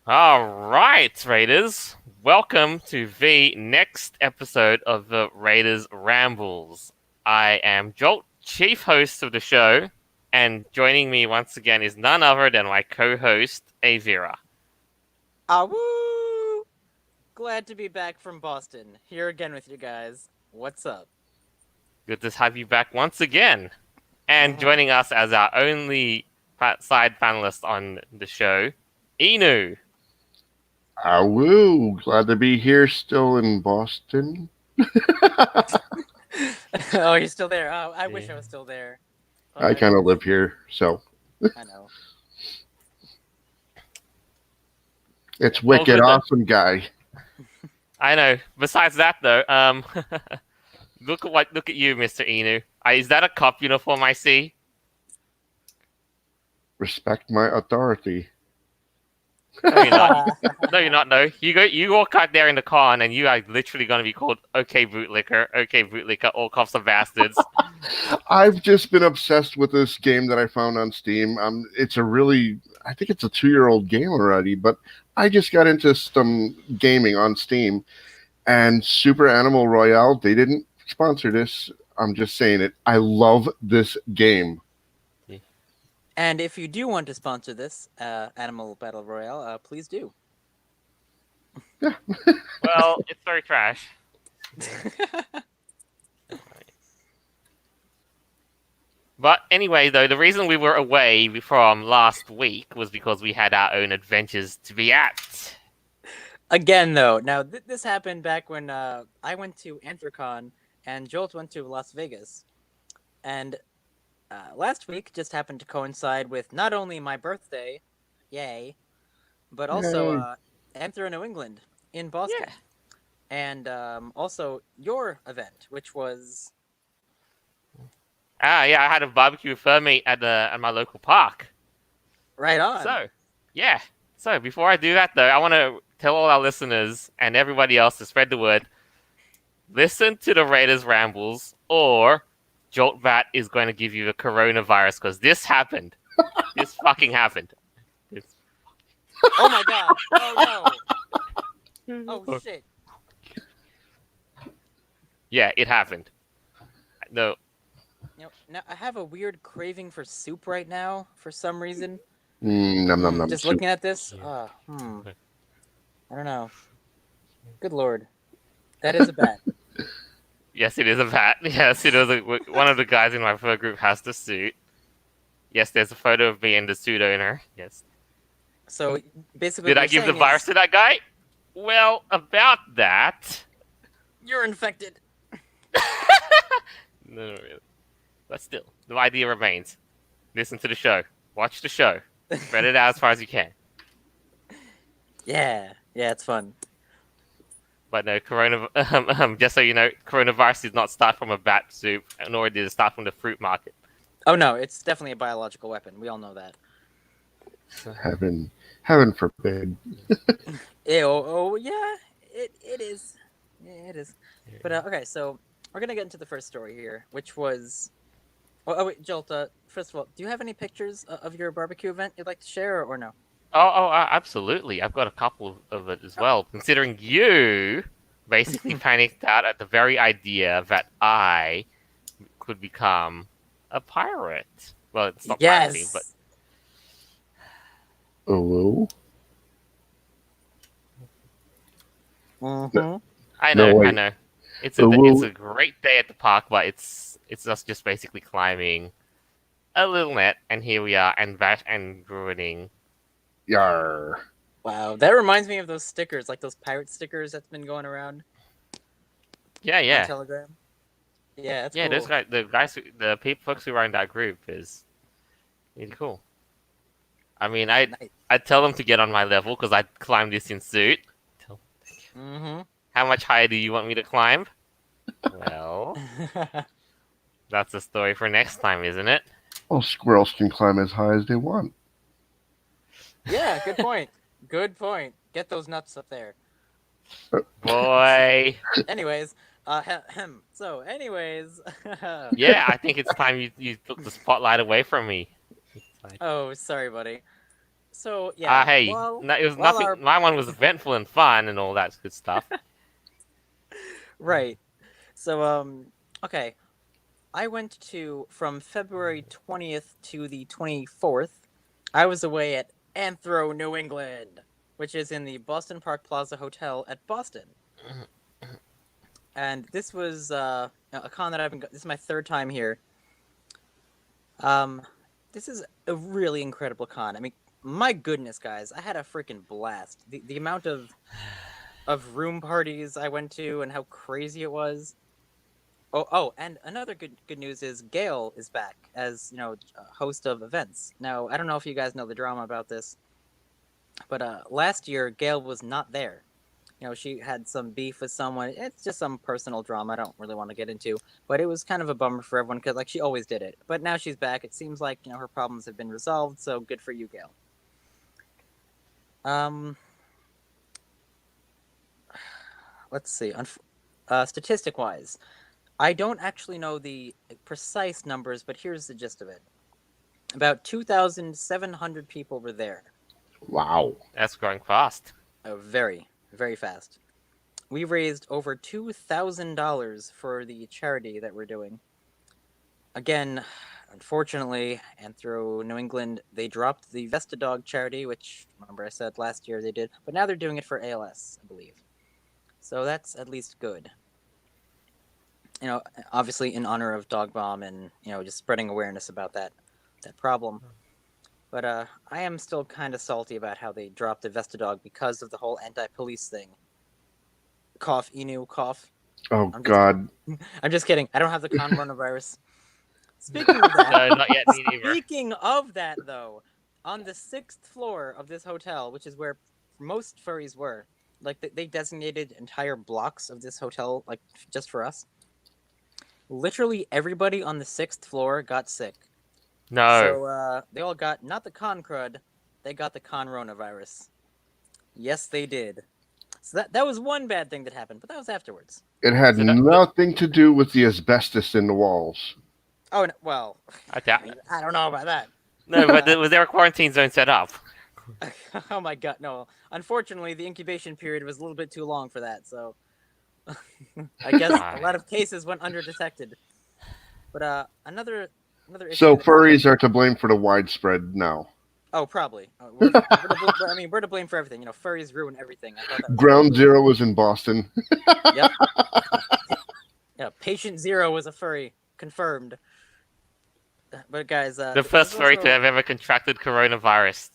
All right, Raiders. Welcome to the next episode of the Raiders Rambles. I am Jolt, chief host of the show, and joining me once again is none other than my co-host, Aeveirra. Ah, woo! Glad to be back from Boston. Here again with you guys. What's up? Good to have you back once again. And Uh-huh. joining us as our only side panelist on the show, Inu. Ah, woo! Glad to be here still in Boston. Oh, you're still there. Oh, I wish I Yeah. was still there. I But kind of live here, so I know. it's Well, wicked good. awesome, guy. I know. Besides that, though, look at you, Mr. Inu. Is that a cop uniform I see? Respect my authority. No, you're not. No, you're not. No, you walk out there in the car, and you are literally going to be called "Okay, bootlicker." Okay, bootlicker. All cops are bastards. I've just been obsessed with this game that I found on Steam. I think it's a 2-year-old game already, but I just got into some gaming on Steam, and Super Animal Royale. They didn't sponsor this. I'm just saying it. I love this game. And if you do want to sponsor this Animal Battle Royale, please do. Yeah. Well, it's very trash. But anyway, though, the reason we were away from last week was because we had our own adventures to be at. Again, though, now this happened back when I went to Anthrocon and Jolt went to Las Vegas. And last week just happened to coincide with not only my birthday, yay, but also Yay. Anthro New England in Boston. Yeah. And also your event, which was Yeah, I had a barbecue with Furry at my local park. right on. So, yeah. So before I do that, though, I want to tell all our listeners and everybody else to spread the word. Listen to the Raiders Rambles, or Joltbat is going to give you the coronavirus because this happened. This fucking happened. This... Oh my god! Oh no! Oh shit! Yeah, it happened. No, Now I have a weird craving for soup right now for some reason. Nom nom nom. Just Soup. looking at this, I don't know. Good lord, that is a bat. yes, it is a bat. Yes, it is. One of the guys in my fur group has the suit. Yes, there's a photo of me and the suit owner. Yes. So basically, Did what I you're give the saying virus is to that guy? Well, about that. you're infected. No, really. But still, the idea remains. Listen to the show. Watch the show. Spread it out as far as you can. Yeah, it's fun. But no, just so you know, coronavirus did not start from a bat soup, nor did it start from the fruit market. Oh no, it's definitely a biological weapon. We all know that. Heaven forbid. Ew, oh yeah, it is. Yeah, it is. But okay, so we're gonna get into the first story here, which was. Oh wait, Jolt. First of all, do you have any pictures of your barbecue event you'd like to share, or no? Absolutely. I've got a couple of it as well. Considering you basically panicked out at the very idea that I could become a pirate. Well, it's not pirating, but Yes. Oh, Mm-hmm. I no, know, I wait. know. It's Oh, a great day at the park, but it's just basically climbing a little net, and here we are, and ruining. yar. Wow, that reminds me of those stickers, like those pirate stickers that's been going around Yeah, on yeah, Telegram. Yeah, that's yeah. cool. Folks who run that group is really cool. I mean, I Nice. I tell them to get on my level because I climbed this in suit. Mm-hmm. How much higher do you want me to climb? Well, that's a story for next time, isn't it? Well, squirrels can climb as high as they want. Yeah, good point. Good point. Get those nuts up there. Boy. Anyways, so anyways, Yeah, I think it's time you took the spotlight away from me. oh, sorry, buddy. So yeah, Hey, it was while nothing. our My one was eventful and fun and all that good stuff. right, so okay, I went to from February 20th to the 24th. I was away at Anthro, New England, which is in the Boston Park Plaza Hotel at Boston. And this was a con that this is my third time here. Um, this is a really incredible con. I mean, my goodness, guys, I had a freaking blast. The amount of room parties I went to and how crazy it was. Oh, and another good news is Gail is back as host of events. Now, I don't know if you guys know the drama about this, but last year Gail was not there. She had some beef with someone. It's just some personal drama I don't really want to get into, but it was kind of a bummer for everyone because she always did it. But now she's back. It seems like her problems have been resolved, so good for you, Gail. Let's see. Statistic wise, I don't actually know the precise numbers, but here's the gist of it. About 2,700 people were there. Wow. That's growing fast. Very, very fast. We raised over $2,000 for the charity that we're doing. Again, unfortunately, Anthro New England, they dropped the Vestadog charity, which, remember I said last year they did, but now they're doing it for ALS, I believe. So that's at least good. Obviously in honor of Dog Bomb and, just spreading awareness about that problem. But I am still kind of salty about how they dropped the Vestadog because of the whole anti-police thing. Cough, Inu, cough. Oh, God. I'm just kidding. I don't have the ConRona Virus. Speaking of that, No, not yet. Me neither. Speaking of that, though, on the 6th floor of this hotel, which is where most furries were, they designated entire blocks of this hotel, just for us. Literally everybody on the 6th floor got sick. No. So they all got not the con crud, they got the ConRona Virus. Yes, they did. So that was one bad thing that happened, but that was afterwards. It had nothing to do with the asbestos in the walls. Oh, no, well, I don't know about that. No, but was there a quarantine zone set up? Oh my god, no. Unfortunately, the incubation period was a little bit too long for that, so I guess a lot of cases went undetected. But another issue. So furries are to blame for the widespread now. Oh, probably. We're to blame for everything. Furries ruin everything. I thought that was Ground Zero was in Boston. Yep. Yeah, Patient Zero was a furry. Confirmed. But guys, the first furry to have ever contracted coronavirus.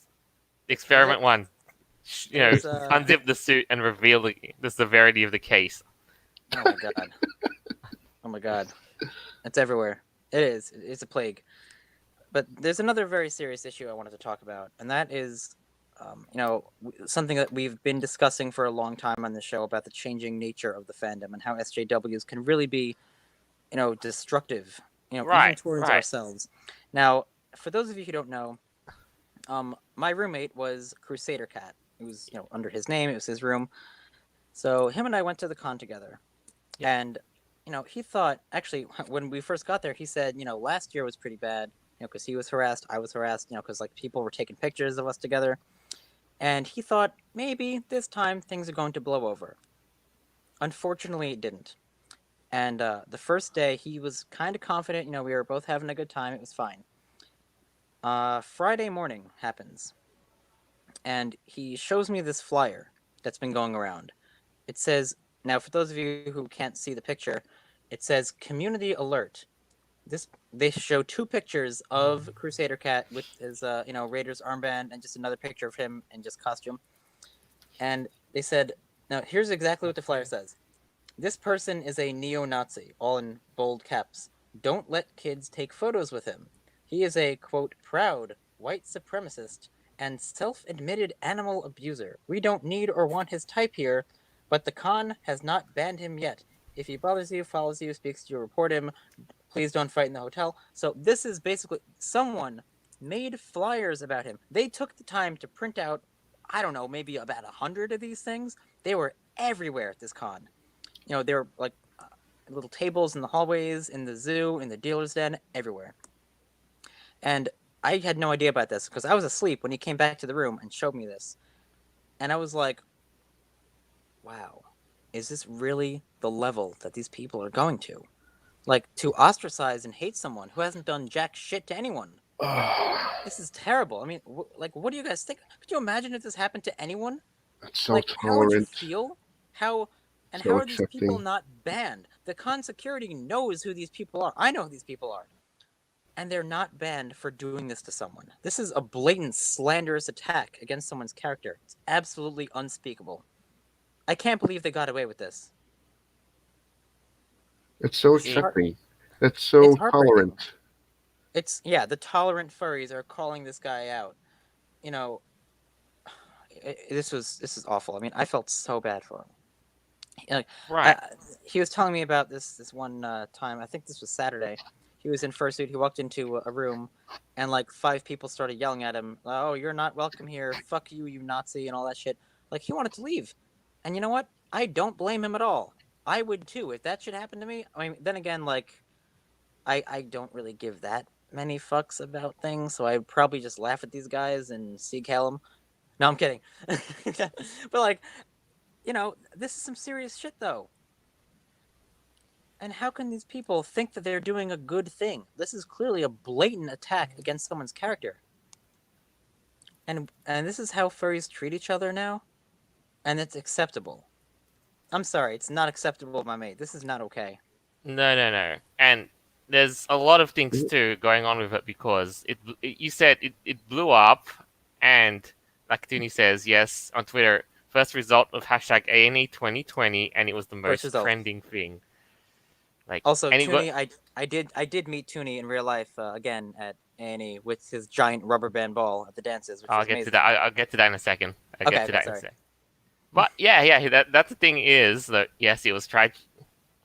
Experiment 1. Unzip the suit and reveal the severity of the case. Oh my god. Oh my god. It's everywhere. It is. It's a plague. But there's another very serious issue I wanted to talk about, and that is, something that we've been discussing for a long time on the show about the changing nature of the fandom and how SJWs can really be, destructive, even towards ourselves. Now, for those of you who don't know, my roommate was Crusader Cat. It was, under his name. It was his room. So him and I went to the con together, and he thought, actually, when we first got there, he said, last year was pretty bad. Because he was harassed, I was harassed, because people were taking pictures of us together. And he thought, maybe this time things are going to blow over. Unfortunately, it didn't. And the first day, he was kind of confident, we were both having a good time, it was fine. Friday morning happens. And he shows me this flyer that's been going around. It says, now for those of you who can't see the picture, it says, Community Alert. They show 2 pictures of Crusader Cat with his Raiders armband and just another picture of him in just costume. And they said, now here's exactly what the flyer says. This person is a neo-Nazi, all in bold caps. Don't let kids take photos with him. He is a, quote, proud white supremacist and self-admitted animal abuser. We don't need or want his type here, but the con has not banned him yet. If he bothers you, follows you, speaks to you, report him. Please don't fight in the hotel. So this is basically someone made flyers about him. They took the time to print out, I don't know, maybe about 100 of these things. They were everywhere at this con. They were little tables in the hallways, in the zoo, in the dealer's den, everywhere. And I had no idea about this because I was asleep when he came back to the room and showed me this, and I was like, "Wow, is this really the level that these people are going to? Like to ostracize and hate someone who hasn't done jack shit to anyone? This is terrible. I mean, what do you guys think? Could you imagine if this happened to anyone? That's so Like, how would you tolerant, feel? How so are these people accepting. not banned? The con security knows who these people are. I know who these people are. And they're not banned for doing this to someone. This is a blatant slanderous attack against someone's character. It's absolutely unspeakable. I can't believe they got away with this. It's so See? accepting. It's so It's heartbreaking. tolerant. It's the tolerant furries are calling this guy out. You know, this is awful. I mean, I felt so bad for him. Like, Right. he was telling me about this one time. I think this was Saturday. He was in fursuit. He walked into a room, and like 5 people started yelling at him. Oh, you're not welcome here. Fuck you, you Nazi, and all that shit. Like he wanted to leave. And you know what? I don't blame him at all. I would too if that should happen to me. I mean, then again, like, I don't really give that many fucks about things, so I'd probably just laugh at these guys and seek them. No, I'm kidding. But like, you know, this is some serious shit though. And how can these people think that they're doing a good thing? This is clearly a blatant attack against someone's character. And this is how furries treat each other now? And it's acceptable. I'm sorry, it's not acceptable, my mate. This is not okay. No. And there's a lot of things too going on with it because you said it blew up, and like Toonie says, yes, on Twitter, first result of hashtag ANE 2020, and it was the most result. trending thing. Like Also, and it Toonie, I did meet Toonie in real life again at A&E with his giant rubber band ball at the dances. Which I'll was get amazing. to that. I'll get to that in a second. Sorry. But yeah. That's the thing is that yes, it was tragic.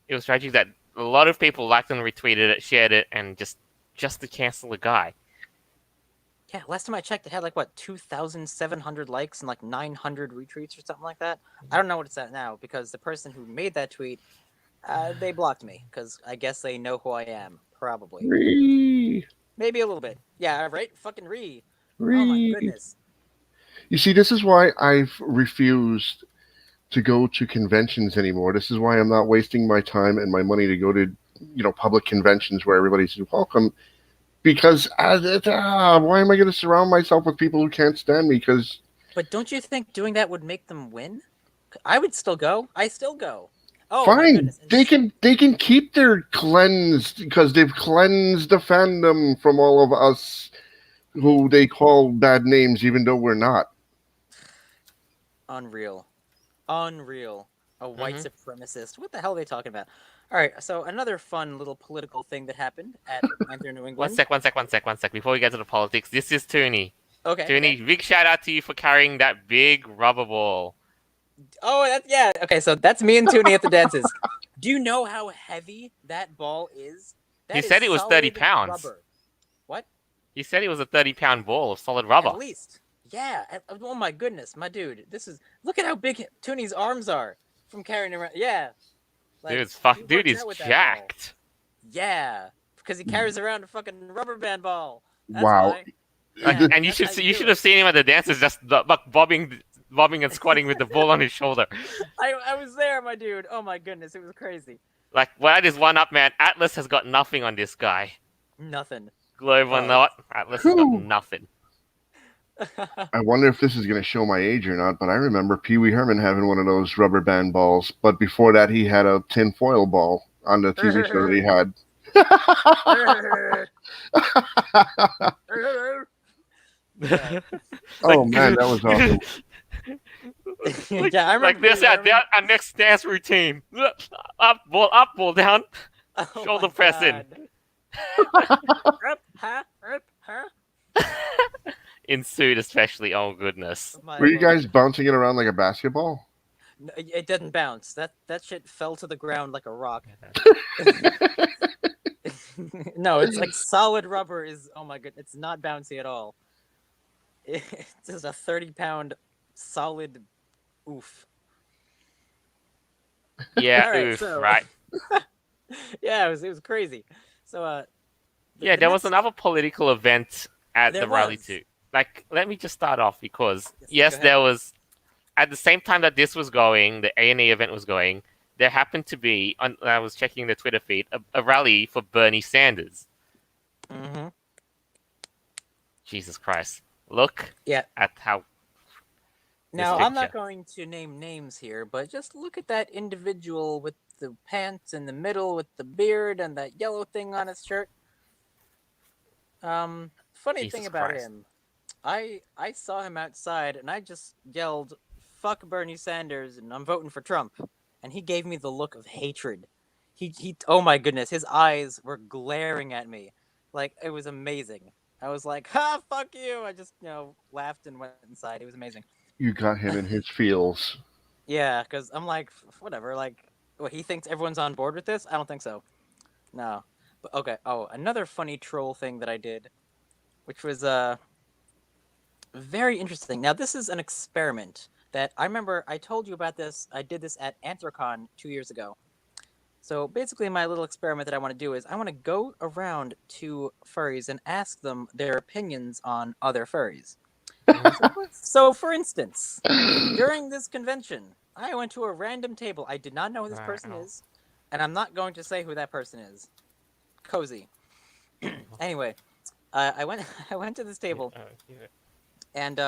It was tragic that a lot of people liked and retweeted it, shared it, and just to cancel the guy. Yeah, last time I checked, it had like what 2,700 likes and like 900 retweets or something like that. I don't know what it's at now because the person who made that tweet, they blocked me because I guess they know who I am. Probably, Ree, maybe a little bit. Yeah, right. Fucking Ree. ree. Oh my goodness. You see, this is why I've refused to go to conventions anymore. This is why I'm not wasting my time and my money to go to, public conventions where everybody's welcome. Because why am I going to surround myself with people who can't stand me? But don't you think doing that would make them win? I would still go. I still go. Oh my fine, goodness. they can keep their cleansed because they've cleansed the fandom from all of us who they call bad names, even though we're not. Unreal. A white supremacist. What the hell are they talking about? All right, so another fun little political thing that happened at Anthro New England. One sec. Before we get to the politics, this is Toonie. Okay. Toonie, okay. big shout out to you for carrying that big rubber ball. Oh, yeah. Okay, so that's me and Toonie at the dances. Do you know how heavy that ball is? He said it was 30 pounds. Rubber. What? He said it was a 30-pound ball of solid rubber. At least. Yeah. Oh my goodness, my dude. Look at how big Toonie's arms are from carrying around. Yeah. Like, Dude is jacked. Yeah, because he carries around a fucking rubber band ball. That's Wow. why. Yeah, And you should have seen him at the dances just bobbing and squatting with the ball on his shoulder. I was there, my dude. Oh my goodness, it was crazy. Like, well, that is one up, man. Atlas has got nothing on this guy. Nothing. Globe or not, Atlas has got nothing. I wonder if this is going to show my age or not, but I remember Pee Wee Herman having one of those rubber band balls. But before that, he had a tin foil ball on the TV show that he had. Oh man, that was awesome. Yeah, I remember. Like this at our next dance routine. Up, ball down, shoulder pressing. In suit, especially. Oh goodness. Were you guys bouncing it around like a basketball? No, it didn't bounce. That shit fell to the ground like a rock. No, it's like solid rubber. Oh my god, it's not bouncy at all. It's just a 30-pound solid oof. Yeah, All right, oof, so- right. Yeah, it was crazy. So Yeah, there was another political event at There the rally was. too. Like, let me just start off because Yes, yes, go ahead. there was at the same time that this was going, the A&E event was going. There happened to be, I was checking the Twitter feed, a rally for Bernie Sanders. Mm-hmm. Jesus Christ! Look Yeah. at how this Now, I'm not picture. going to name names here, but just look at that individual with the pants in the middle with the beard and that yellow thing on his shirt. Funny thing Jesus about Christ! him, I saw him outside and I just yelled, "Fuck Bernie Sanders," and I'm voting for Trump. And he gave me the look of hatred. He oh my goodness, his eyes were glaring at me. Like it was amazing. I was like, "Ha, fuck you." I just, laughed and went inside. It was amazing. You got him in his feels. Yeah, cuz I'm like, whatever, like what he thinks everyone's on board with this? I don't think so. No. But okay. Oh, another funny troll thing that I did, which was very interesting. Now, this is an experiment that I remember I told you about this. I did this at Anthrocon 2 years ago. So basically, my little experiment that I want to do is I want to go around to furries and ask them their opinions on other furries. So for instance, during this convention, I went to a random table. I did not know who this person Wow. is, and I'm not going to say who that person is. Cozy. Anyway, I went I went to this table and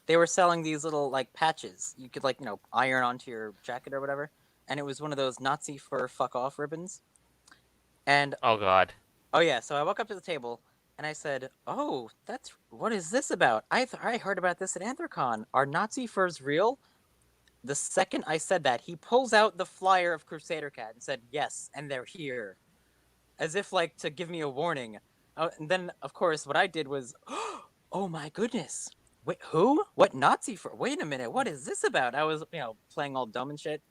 they were selling these little like patches you could like iron onto your jacket or whatever, and it was one of those Nazi fur fuck off ribbons. And Oh God! oh yeah, so I walk up to the table and I said, "Oh, what is this about? I heard about this at Anthrocon. Are Nazi furs real?" The second I said that, he pulls out the flyer of Crusader Cat and said, "Yes, and they're here," as if like to give me a warning. And then of course what I did was, "Oh my goodness. Wait, who? What Nazi for? Wait a minute. What is this about?" I was, playing all dumb and shit.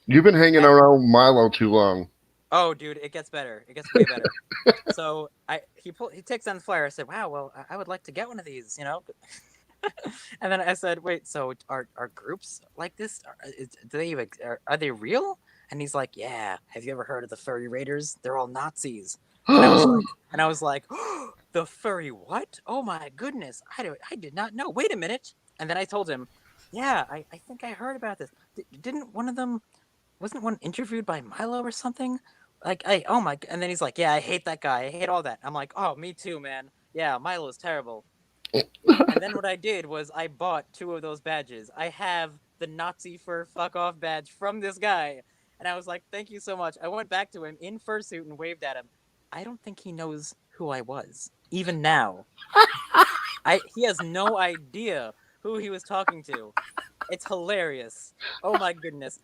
You've been hanging And, around Milo too long. oh, dude, it gets better. It gets way better. So he takes down the flyer. I said, "Wow, well, I would like to get one of these, you know." And then I said, "Wait, so are groups like this? Do they even are they real?" And he's like, "Yeah. Have you ever heard of the Furry Raiders? They're all Nazis." And I was like, "The furry what? Oh my goodness! I did not know. Wait a minute." And then I told him, "Yeah, I think I heard about this. Didn't one of them wasn't one interviewed by Milo or something? Like, oh my!" And then he's like, "Yeah, I hate that guy. I hate all that." I'm like, "Oh, me too, man. Yeah, Milo's terrible." And then what I did was I bought 2 of those badges. I have the Nazi fur fuck off badge from this guy. And I was like, "Thank you so much." I went back to him in fursuit and waved at him. I don't think he knows who I was, even now. He has no idea who he was talking to. It's hilarious. Oh my goodness.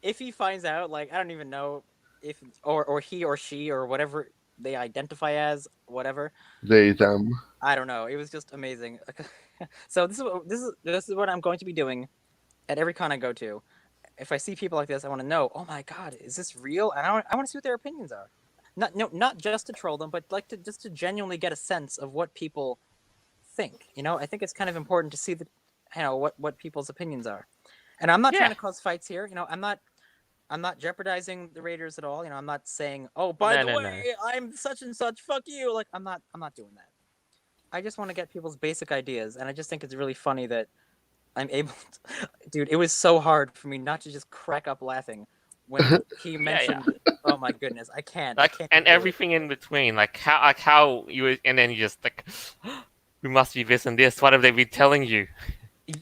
If he finds out, like, I don't even know if or he or she or whatever they identify as, whatever. They, them. I don't know. It was just amazing. So this is what I'm going to be doing at every con I go to. If I see people like this, I want to know. Oh my god, is this real? And I want to see what their opinions are. Not just to troll them, but like to just to genuinely get a sense of what people think. I think it's kind of important to see what people's opinions are. And I'm not trying Yeah. to cause fights here. I'm not jeopardizing the Raiders at all. I'm not saying, "Oh, by the No. way, I'm such and such. Fuck you." Like I'm not doing that. I just want to get people's basic ideas, and I just think it's really funny that I'm able to... Dude, it was so hard for me not to just crack up laughing when he mentioned... Oh my goodness, I can't. I can't And do it. everything in between, like how you, and then you just like, we must be this and this. What have they been telling you?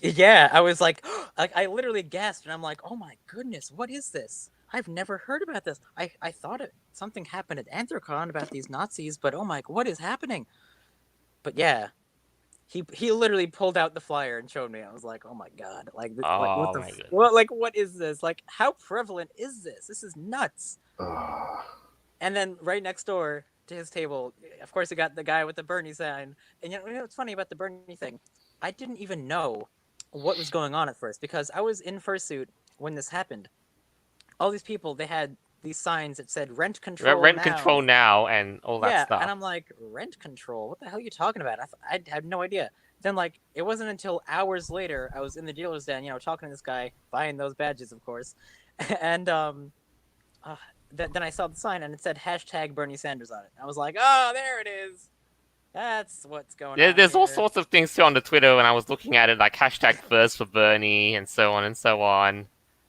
Yeah, I was like, I literally gasped, and I'm like, "Oh my goodness, what is this? I've never heard about this. I thought something happened at Anthrocon about these Nazis, but oh my, what is happening?" But yeah, he literally pulled out the flyer and showed me. I was like, "Oh my god! What Oh the my goodness. what is this? Like, how prevalent is this? This is nuts." And then right next door to his table, of course, you got the guy with the Bernie sign. And what's funny about the Bernie thing? I didn't even know what was going on at first because I was in fursuit when this happened. All these people, they had these signs that said "rent control Rent now." control now and all that Yeah, and stuff. I'm like, "Rent control? What the hell are you talking about?" I had no idea. Then, like, it wasn't until hours later I was in the dealer's den, talking to this guy, buying those badges, of course, and then I saw the sign and it said hashtag Bernie Sanders on it. I was like, "Oh, there it is." That's what's going on There's all here. sorts of things too on the Twitter when I was looking at it, like hashtag first for Bernie and so on and so on.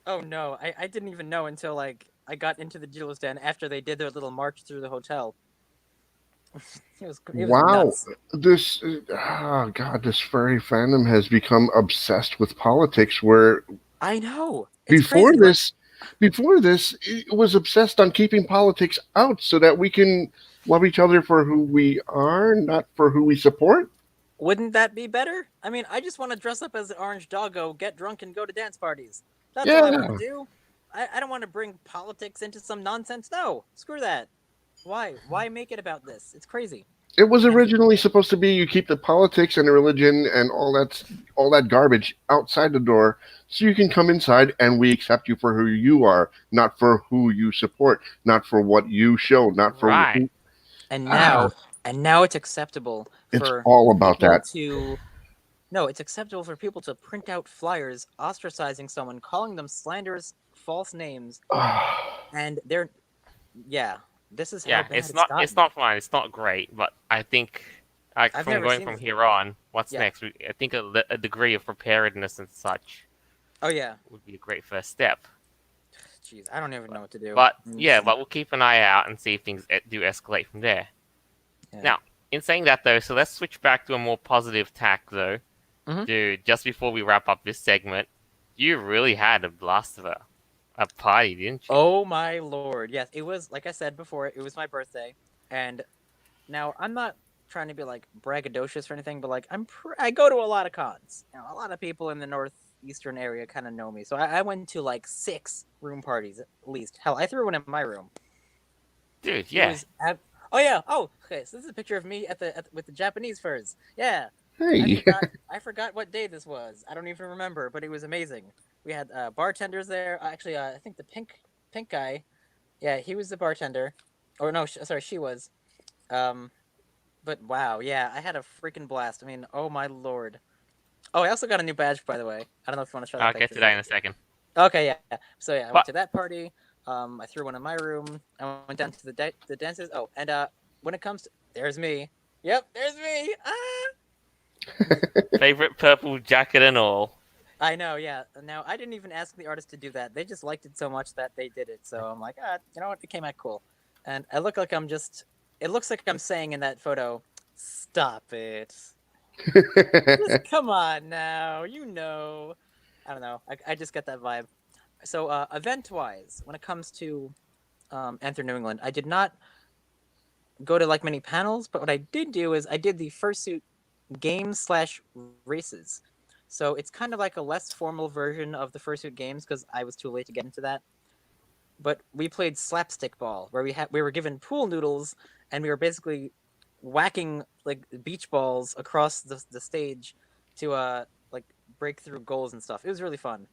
Oh no, I didn't even know until like I got into the dealer's den after they did their little march through the hotel. It was Wow, nuts. this oh god, this furry fandom has become obsessed with politics. Where I know. It's before crazy. this, before this, it was obsessed on keeping politics out so that we can love each other for who we are, not for who we support. Wouldn't that be better? I mean, I just want to dress up as an orange doggo, get drunk, and go to dance parties. That's all I want to Yeah, do. I don't want to bring politics into some nonsense. No, screw that. Why? Why make it about this? It's crazy. it was And originally supposed to be you keep the politics and the religion and all that garbage outside the door, so you can come inside and we accept you for who you are, not for who you support, not for what you show, not for Right. who. and Ah, now and now it's acceptable it's for all about people that. to no, it's acceptable for people to print out flyers ostracizing someone, calling them slanderous false names, and they're yeah, this is how Yeah, bad it's it's gotten. not fine. It's not great, but I think like I've from never going seen from this here before. on, what's Yeah. next? I think a degree of preparedness and such Oh yeah. would be a great first step. Jeez, I don't even know what to do. But Mm, yeah, but we'll keep an eye out and see if things do escalate from there. yeah. Now, in saying that though, so let's switch back to a more positive tack though. Mhm. Dude, just before we wrap up this segment, you really had a blast of a party, didn't you? Oh my lord. Yes, it was like I said before, it was my birthday. And now I'm not trying to be like braggadocious or anything, but like I go to a lot of cons. You know, a lot of people in the northeastern area kind of know me. So I went to like 6 room parties at least. Hell, I threw one in my room. Dude, It yeah. was Oh yeah. Oh, okay. So this is a picture of me with the Japanese furs. Yeah. Hey, I forgot what day this was. I don't even remember, but it was amazing. We had bartenders there. Actually, I think the pink guy. Yeah, he was the bartender. Or no, sorry, she was. Um, but wow, yeah, I had a freaking blast. I mean, oh my lord. Oh, I also got a new badge, by the way. I don't know if you want to show that I'll get picture to that there. in a second. Okay, yeah. So yeah, I went But to that party. I threw one in my room. I went down to the dances. Oh, and when it comes to there's me. Yep, there's me. favorite purple jacket and all. I know, yeah. Now I didn't even ask the artist to do that. They just liked it so much that they did it. So I'm like, you know what? It came out cool. And I look like I'm just. It looks like I'm saying in that photo, "Stop it! Just come on now. You know." I don't know. I just get that vibe. So event-wise, when it comes to Anthro New England, I did not go to like many panels, but what I did do is I did the fursuit games/races. So it's kind of like a less formal version of the fursuit games because I was too late to get into that. But we played slapstick ball, where we were given pool noodles and we were basically whacking like beach balls across the stage to like break through goals and stuff. It was really fun.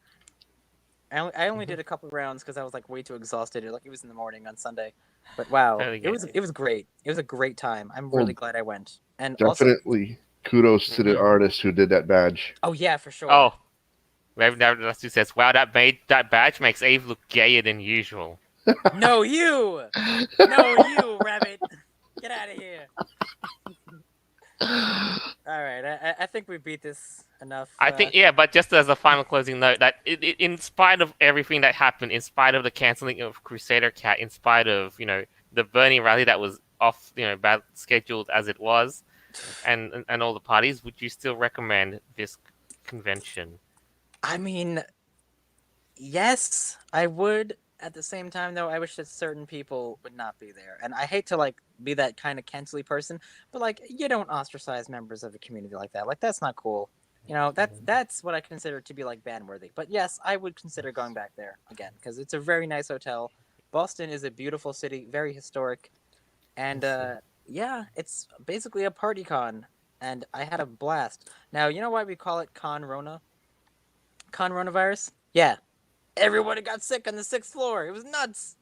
I only did a couple rounds because I was like way too exhausted. Like it was in the morning on Sunday, but wow, Totally it get was it. it was great. It was a great time. I'm Well, really glad I went. And also, definitely kudos to the Mhm. artist who did that badge. oh yeah, for sure. Oh, that's who says, "Wow, that badge makes Ave look gayer than usual." No, you, no, you, rabbit, get out of here. All right, I think we beat this enough. I think, yeah, but just as a final closing note, that in spite of everything that happened, in spite of the canceling of Crusader Cat, in spite of the Bernie rally that was off, bad scheduled as it was, and all the parties, would you still recommend this convention? I mean, yes, I would. At the same time, though, I wish that certain people would not be there. And I hate to like be that kind of cancelly person, but like you don't ostracize members of a community like that. Like that's not cool. You know, that's what I consider to be like ban worthy. But yes, I would consider going back there again because it's a very nice hotel. Boston is a beautiful city, very historic, and yeah, it's basically a party con. And I had a blast. Now, you know why we call it ConRona? ConRona virus? Yeah, everyone got sick on the 6th floor. It was nuts.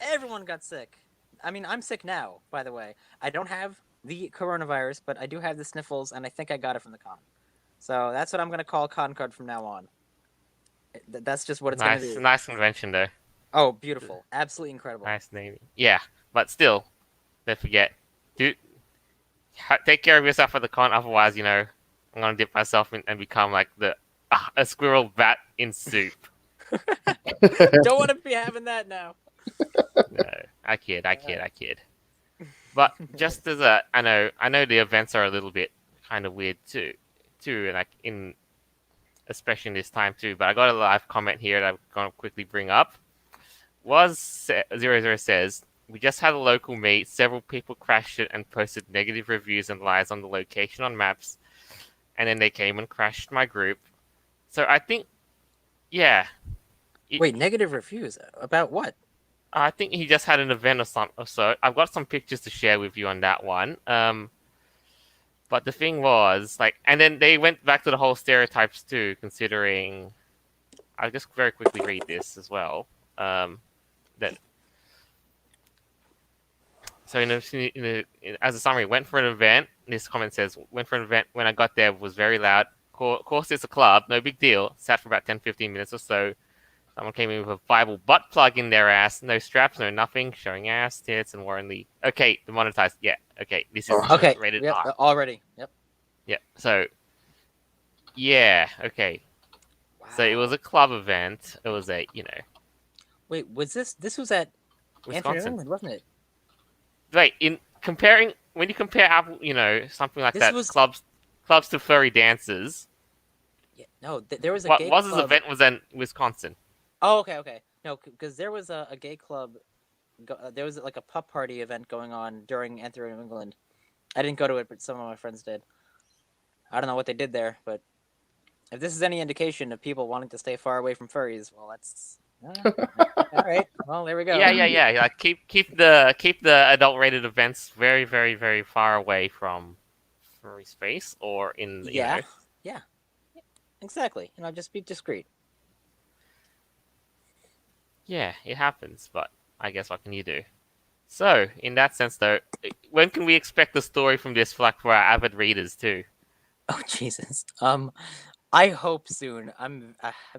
Everyone got sick. I mean, I'm sick now, by the way. I don't have the coronavirus, but I do have the sniffles, and I think I got it from the con. So that's what I'm going to call Concord from now on. That's just what it's going to Nice, be. nice convention though. Oh, beautiful. Absolutely incredible. Nice naming. Yeah, but still, don't forget, do take care of yourself at the con. Otherwise, I'm gonna dip myself in and become like a squirrel bat in soup. Don't want to be having that now. No, I kid. But just as I know the events are a little bit kind of weird too, like especially in this time too. But I got a live comment here that I'm gonna quickly bring up. Zero Zero says, we just had a local meet. Several people crashed it and posted negative reviews and lies on the location on maps, and then they came and crashed my group. So I think, yeah. Wait, negative reviews about what? I think he just had an event or so. I've got some pictures to share with you on that one. But the thing was, and then they went back to the whole stereotypes too, considering. I'll just very quickly read this as well. So as a summary, went for an event. This comment says, went for an event. When I got there, was very loud. Course, it's a club, no big deal. Sat for about 10-15 minutes or so. Someone came in with a Bible butt plug in their ass. No straps, no nothing. Showing ass, tits, and warranty. Okay, demonetized. Yeah, okay. This is rated R. Already. Yep. Yeah, so... Yeah, okay. Wow. So it was a club event. It was Wait, was this was at Anthro New England, wasn't it? Right, when you compare Apple, something like This that, was... clubs to furry dances. Yeah, no, there was a What gay was club... this event was in Wisconsin. Oh, okay. No, because there was a gay club. There was like a pup party event going on during Anthro New England. I didn't go to it, but some of my friends did. I don't know what they did there, but if this is any indication of people wanting to stay far away from furries, well, that's all right. Well, there we go. Yeah. Like keep the adult rated events very, very, very far away from furry space or in the yeah, exactly. Just be discreet. Yeah, it happens, but I guess what can you do? So, in that sense, though, when can we expect the story from this for our avid readers too? Oh Jesus. I hope soon. I've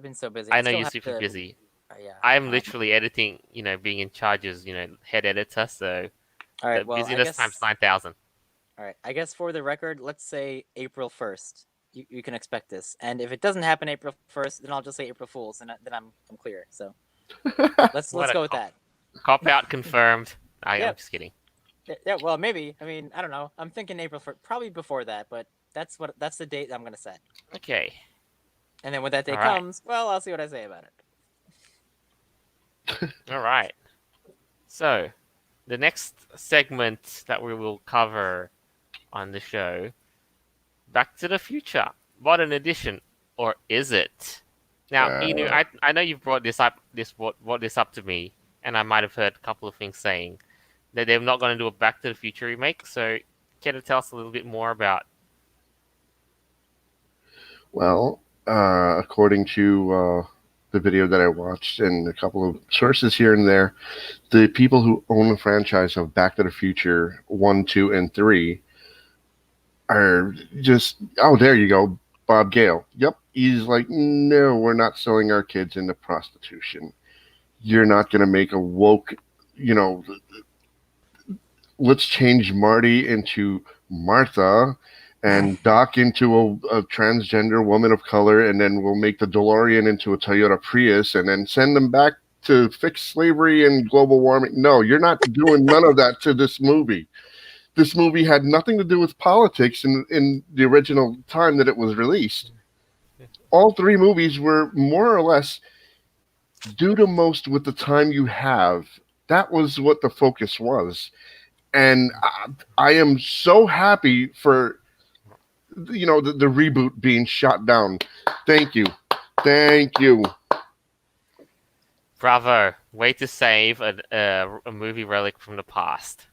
been so busy. I know you're super busy. Yeah. I'm literally editing. Being in charge as head editor. So, all right. Well, busyness times 9,000. All right. I guess for the record, let's say April 1st. You can expect this, and if it doesn't happen April 1st, then I'll just say April Fools, and then I'm clear. So. Let's go with that. Cop out confirmed. I'm just kidding. Yeah, well, maybe. I mean, I don't know. I'm thinking April 1st, probably before that, but that's the date I'm gonna set. Okay. And then when that day comes, well, I'll see what I say about it. All right. So, the next segment that we will cover on the show, Back to the Future, Modern Edition, or is it? Now, Inu, I know you've brought this up to me, and I might have heard a couple of things saying that they're not going to do a Back to the Future remake. So, can you tell us a little bit more about? Well, according to the video that I watched and a couple of sources here and there, the people who own the franchise of Back to the Future 1, 2, and 3 are just, oh, there you go, Bob Gale. Yep. He's like, no, we're not selling our kids into prostitution. You're not going to make a woke, let's change Marty into Martha and Doc into a transgender woman of color, and then we'll make the DeLorean into a Toyota Prius and then send them back to fix slavery and global warming. No, you're not doing none of that to this movie. This movie had nothing to do with politics in the original time that it was released. All three movies were more or less do the most with the time you have. That was what the focus was. And I am so happy for, the reboot being shot down. Thank you. Bravo. Way to save a movie relic from the past.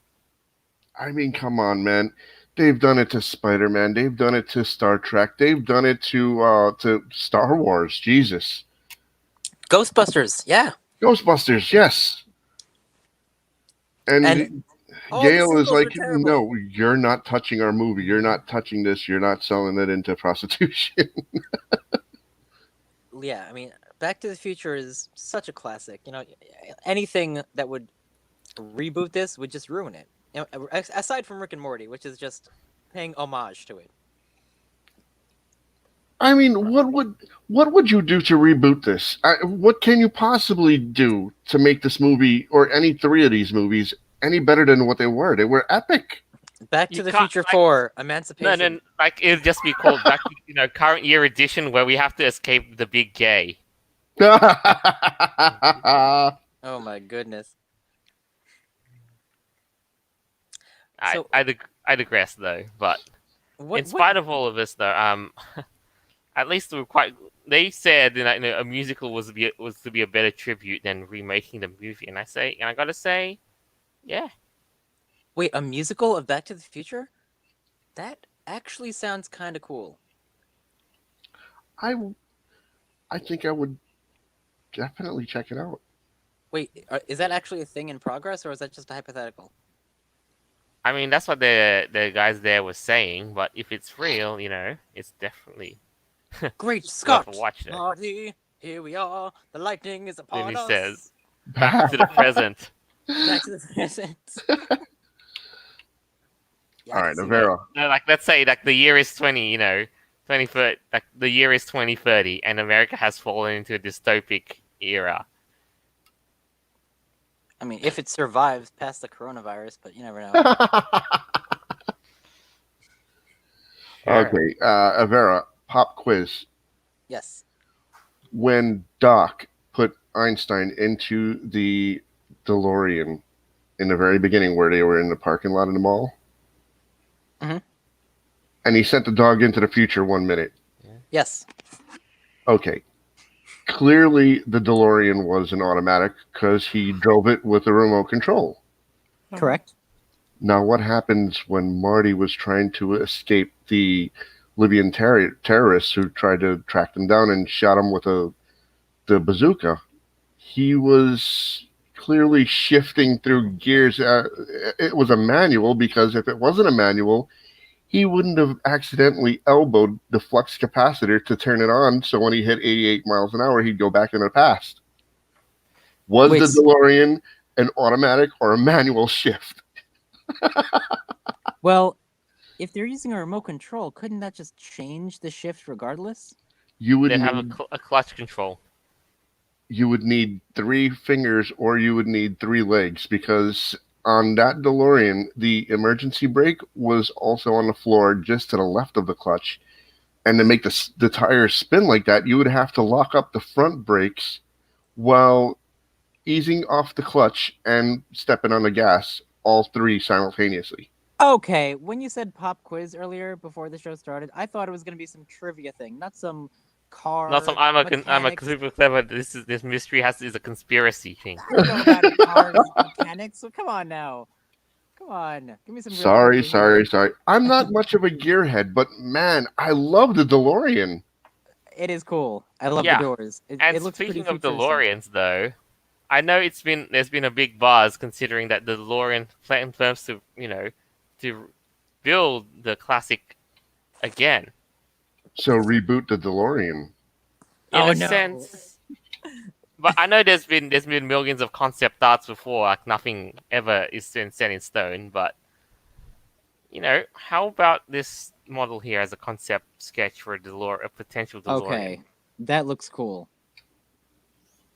I mean, come on, man. They've done it to Spider-Man. They've done it to Star Trek. They've done it to Star Wars. Jesus. Ghostbusters, yeah. Ghostbusters, yes. And Gale is like, no, you're not touching our movie. You're not touching this. You're not selling it into prostitution. Yeah, I mean, Back to the Future is such a classic. Anything that would reboot this would just ruin it. Aside from Rick and Morty, which is just paying homage to it. I mean, what would you do to reboot this? What can you possibly do to make this movie or any three of these movies any better than what they were? They were epic. Back You to the can't, Future like- 4, No, Emancipation. no, like it'd just be called back to current year edition where we have to escape the big gay. Oh my goodness. So- I digress though, but What, in spite of all of this though, at least we were quite. They said that a musical was to be a better tribute than remaking the movie, and I gotta say, yeah, wait, a musical of Back to the Future? That actually sounds kind of cool. I think I would definitely check it out. Wait, is that actually a thing in progress, or is that just a hypothetical? I mean that's what the guys there were saying, but if it's real, it's definitely Great worth Scott! a watch. There. Marty, here we are. The lightning is upon Then he us. says, "Back to the present." Back to the present. All right, Yes. Aeveirra. No, like let's say like the year is 2030, like the year is 2030, and America has fallen into a dystopic era. I mean, if it survives past the coronavirus, but you never know. Okay, Aeveirra, pop quiz. Yes. When Doc put Einstein into the DeLorean in the very beginning where they were in the parking lot in the mall, Mhm. and he sent the dog into the future 1 minute. Yes. Okay. Clearly, the DeLorean was an automatic because he drove it with a remote control. Correct. Now, what happens when Marty was trying to escape the Libyan terrorists who tried to track them down and shot him with the bazooka? He was clearly shifting through gears. It was a manual because if it wasn't a manual, he wouldn't have accidentally elbowed the flux capacitor to turn it on, so when he hit 88 miles an hour, he'd go back in the past. Was Wait, the DeLorean an automatic or a manual shift? Well, if they're using a remote control, couldn't that just change the shift regardless? You would They have need, a clutch control. you would need 3 fingers or you would need 3 legs because on that DeLorean, the emergency brake was also on the floor just to the left of the clutch. And to make the tires spin like that, you would have to lock up the front brakes while easing off the clutch and stepping on the gas, all 3 simultaneously. Okay, when you said pop quiz earlier before the show started, I thought it was going to be some trivia thing, not some car. Not some. I'm a mechanics. super clever. This mystery is a conspiracy thing. I don't know about cars mechanics, so come on now. Come on, give me some. real Sorry. I'm not much of a gearhead, but man, I love the DeLorean. It is cool. I love Yeah. the doors. It And looks pretty speaking of futuristic. DeLoreans, though, I know there's been a big buzz considering that the DeLorean plans to to build the classic again. So reboot the DeLorean. In Oh, a no. sense. But I know there's been millions of concept arts before, like nothing ever is set in stone. But how about this model here as a concept sketch for a potential DeLorean? Okay, that looks cool.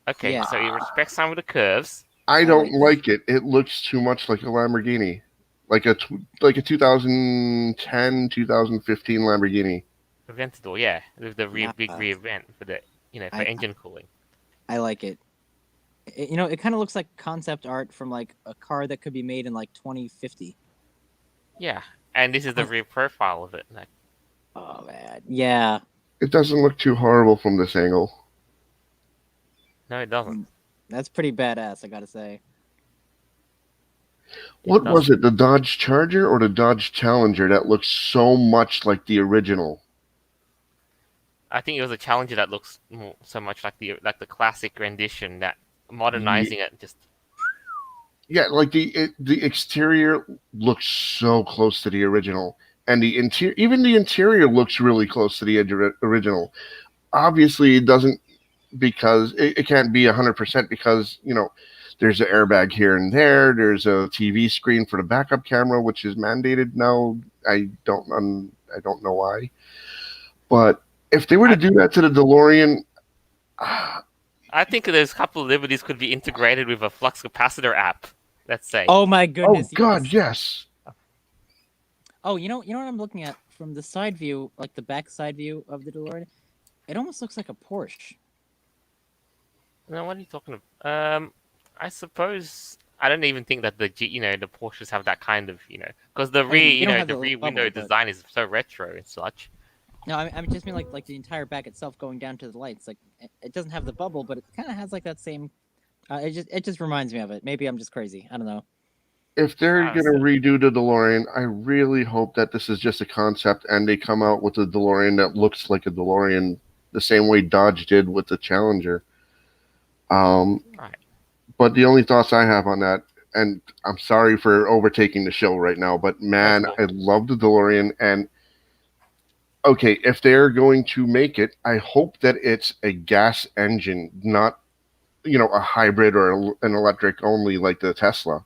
Okay, Yeah. so it respects some of the curves. I I don't like like it. It looks too much like a Lamborghini, like a 2010, 2015 Lamborghini. Aventador, yeah, with the big Yeah. rear vent for the for I- engine cooling. I like it. It kind of looks like concept art from like a car that could be made in like 2050. Yeah, and this is the rear profile of it. Like, Oh man, yeah. It doesn't look too horrible from this angle. no, it doesn't. That's pretty badass, I gotta say. What doesn't. was it, the Dodge Charger or the Dodge Challenger that looks so much like the original? I think it was a Challenger that looks so much like the classic rendition that modernizing it just. Yeah, like the exterior looks so close to the original, and the interior looks really close to the original. Obviously, it doesn't because it can't be 100% because there's an airbag here and there. There's a TV screen for the backup camera, which is mandated now I don't know why. But if they were to do that to the DeLorean, I think those couple of liberties could be integrated with a flux capacitor app. Let's say. Oh my oh goodness! God, Yes. yes. Oh, you know what I'm looking at from the side view, like the back side view of the DeLorean. It almost looks like a Porsche. No, what are you talking about? I suppose I don't even think that the Porsches have that kind of because the I mean, you don't have the the rear little window bubble, but design is so retro and such. no, I just mean like the entire back itself going down to the lights. Like it doesn't have the bubble, but it kind of has like that same. It just reminds me of it. Maybe I'm just crazy. I don't know. If they're Ah, going to so- redo the DeLorean, I really hope that this is just a concept and they come out with a DeLorean that looks like a DeLorean the same way Dodge did with the Challenger. Right. But the only thoughts I have on that, and I'm sorry for overtaking the show right now, but man, That's I love the DeLorean. And okay, if they're going to make it, I hope that it's a gas engine, not a hybrid or an electric only like the Tesla.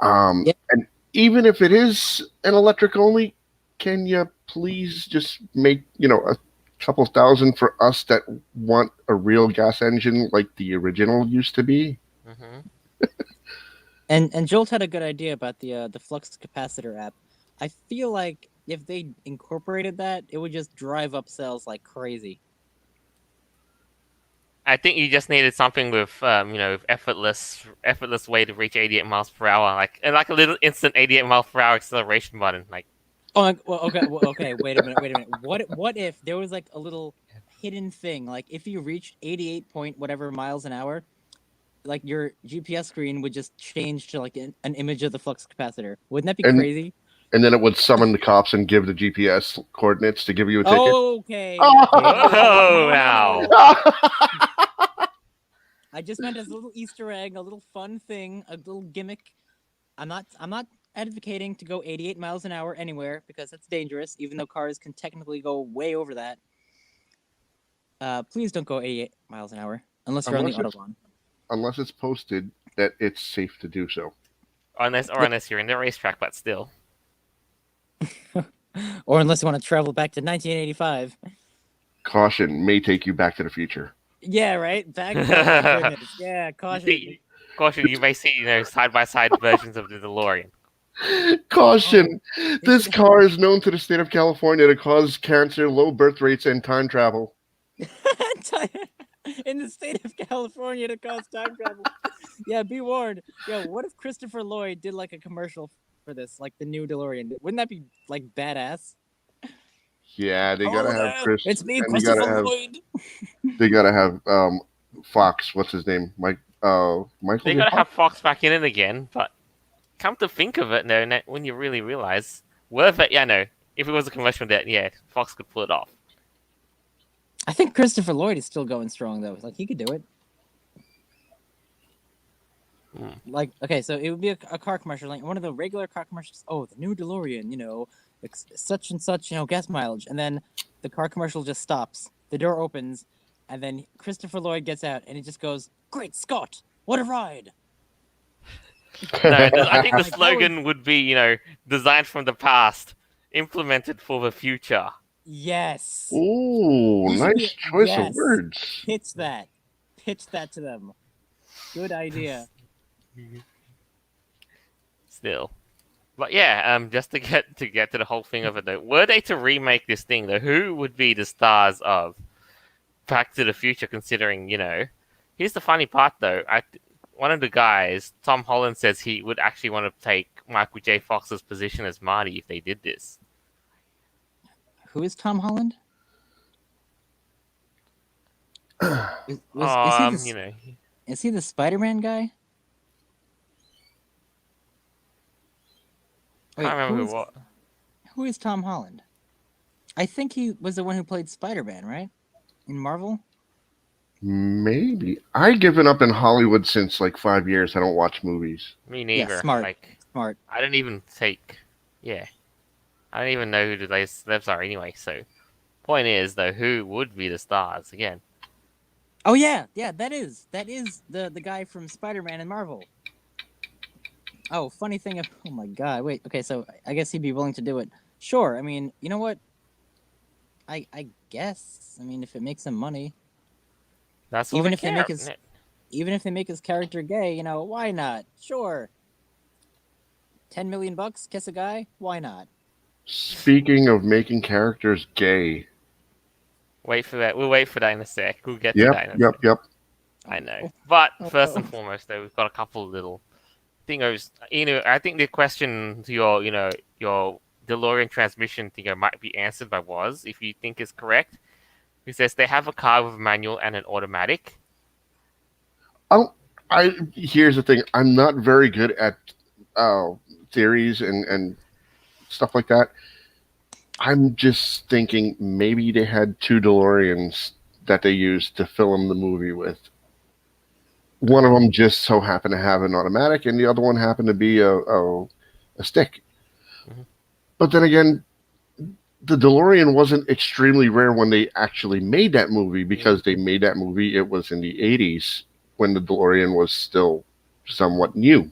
Yeah. And even if it is an electric only, can you please just make a couple thousand for us that want a real gas engine like the original used to be? Mm-hmm. And Jolt had a good idea about the flux capacitor app. I feel like if they incorporated that, it would just drive up sales like crazy. I think you just needed something with with effortless way to reach 88 miles per hour, like a little instant 88 miles per hour acceleration button, like. Oh, well, okay. Wait a minute. What if there was like a little hidden thing, like if you reached 88 point whatever miles an hour, like your GPS screen would just change to like an image of the flux capacitor. Wouldn't that be And crazy? and then it would summon the cops and give the GPS coordinates to give you a ticket. Okay. Oh, wow. I just meant as a little Easter egg, a little fun thing, a little gimmick. I'm not advocating to go 88 miles an hour anywhere because that's dangerous, even though cars can technically go way over that. Please don't go 88 miles an hour unless you're on the Autobahn. Unless it's posted that it's safe to do so. Unless you're in the racetrack, but still. Or unless you want to travel back to 1985. Caution, may take you back to the future. Yeah, right? Back. Oh my goodness. Yeah, caution. Caution, you may see side-by-side versions of the DeLorean. Caution! This car is known to the state of California to cause cancer, low birth rates, and time travel. In the state of California to cause time travel. Yeah, be warned. Yo, what if Christopher Lloyd did like a commercial for this, like the new DeLorean? Wouldn't that be like badass? Yeah, they gotta have Chris. It's me, and Christopher Lloyd. They gotta have Fox. What's his name? Michael. They gotta have Fox back in it again, but come to think of it, no, when you really realize, if it was a commercial that, Fox could pull it off. I think Christopher Lloyd is still going strong though. Like he could do it. Like okay, so it would be a car commercial, like one of the regular car commercials. Oh, the new DeLorean, such and such, gas mileage, and then the car commercial just stops. The door opens, and then Christopher Lloyd gets out, and he just goes, "Great Scott, what a ride!" No, I think the slogan would be, designed from the past, implemented for the future. Yes. Ooh, nice choice of words. Pitch that to them. Good idea. Still, but yeah, just to get to the whole thing of it though, were they to remake this thing though, who would be the stars of Back to the Future? Considering, here's the funny part though. One of the guys, Tom Holland, says he would actually want to take Michael J. Fox's position as Marty if they did this. Who is Tom Holland? Is he the Spider-Man guy? I can't remember who is Tom Holland? I think he was the one who played Spider-Man, right? In Marvel? Maybe. I've given up in Hollywood since like 5 years. I don't watch movies. Me neither. Yeah, smart. I don't even I don't even know who the celebs are anyway, so point is though, who would be the stars again? Oh yeah, that is the guy from Spider-Man and Marvel. Oh, funny thing. Oh my god. Wait. Okay, so I guess he'd be willing to do it. Sure. I mean, you know what? I guess. I mean, if it makes him money, That's all even they if they make care. his even if they make his character gay, why not? Sure. 10 million bucks, kiss a guy? Why not? Speaking of making characters gay, Wait for that. We'll wait for that in a sec. We'll get to yep, that in a yep, sec. yep. I know. Oh, But oh, first and oh. foremost, though, we've got a couple of little thingos. I think the question to your DeLorean transmission thingo might be answered by was, if you think is correct. It says they have a car with a manual and an automatic. Here's the thing. I'm not very good at uh, theories and stuff like that. I'm just thinking maybe they had two DeLoreans that they used to film the movie with. One of them just so happened to have an automatic, and the other one happened to be a stick. Mhm. But then again, the DeLorean wasn't extremely rare when they actually made that movie because they made that movie. It was in the 80s when the DeLorean was still somewhat new.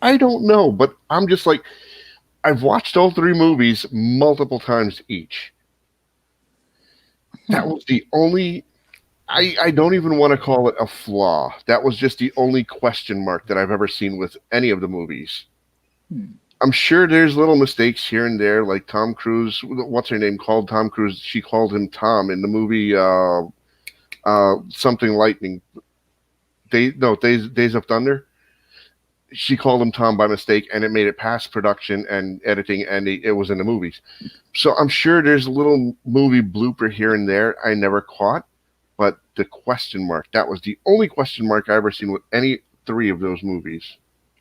I don't know, but I'm just like, I've watched all three movies multiple times each. That was the only. I don't even want to call it a flaw. That was just the only question mark that I've ever seen with any of the movies. Hmm. I'm sure there's little mistakes here and there, like Tom Cruise. What's her name? Called Tom Cruise. She called him Tom in the movie something Lightning. Days of Thunder. She called him Tom by mistake, and it made it past production and editing, and it was in the movies. So I'm sure there's a little movie blooper here and there I never caught, but the question mark, that was the only question mark I ever seen with any three of those movies.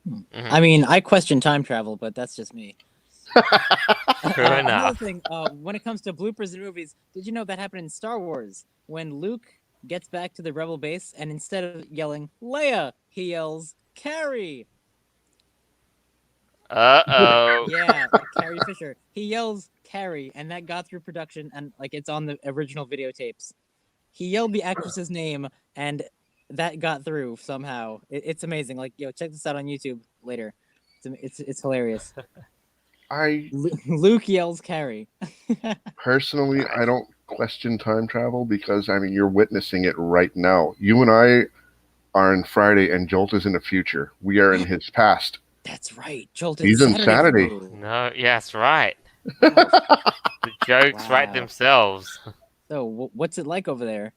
Mhm. I mean, I question time travel, but that's just me. Fair Another enough. thing, when it comes to bloopers in movies, did you know that happened in Star Wars when Luke gets back to the Rebel base and instead of yelling Leia, he yells Carrie. Uh-oh. Yeah, Carrie Fisher. He yells Carrie, and that got through production, and it's on the original videotapes. He yelled the actress's name, and that got through somehow. It's amazing. Check this out on YouTube later. It's hilarious. I Luke yells Carrie. personally, I Nice. don't question time travel because I mean you're witnessing it right now. You and I are in Friday, and Jolt is in the future. We are in his past. That's right. Jolt is He's in Saturday for Saturday. you. No, yes, right. Oh, The jokes write wow. themselves. So, what's it like over there?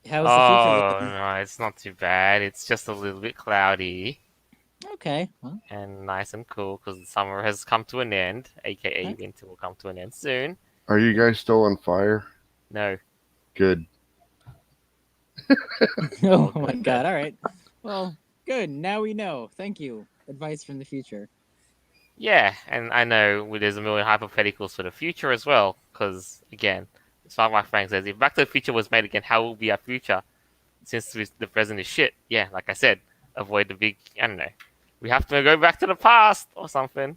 How's the future Oh, looking? no, it's not too bad. It's just a little bit cloudy Okay. Well, and nice and cool because the summer has come to an end, aka okay. winter will come to an end soon. Are you guys still on fire? No. Good. Oh All my good. god. All right. Well, good. Now we know. Thank you. Advice from the future. Yeah, and I know there's a million hypotheticals for the future as well, because, again, Sci-Fi Frank says, if Back to the Future was made again, how will be our future? Since the present is shit. Yeah, like I said, avoid the big, I don't know. We have to go back to the past or something.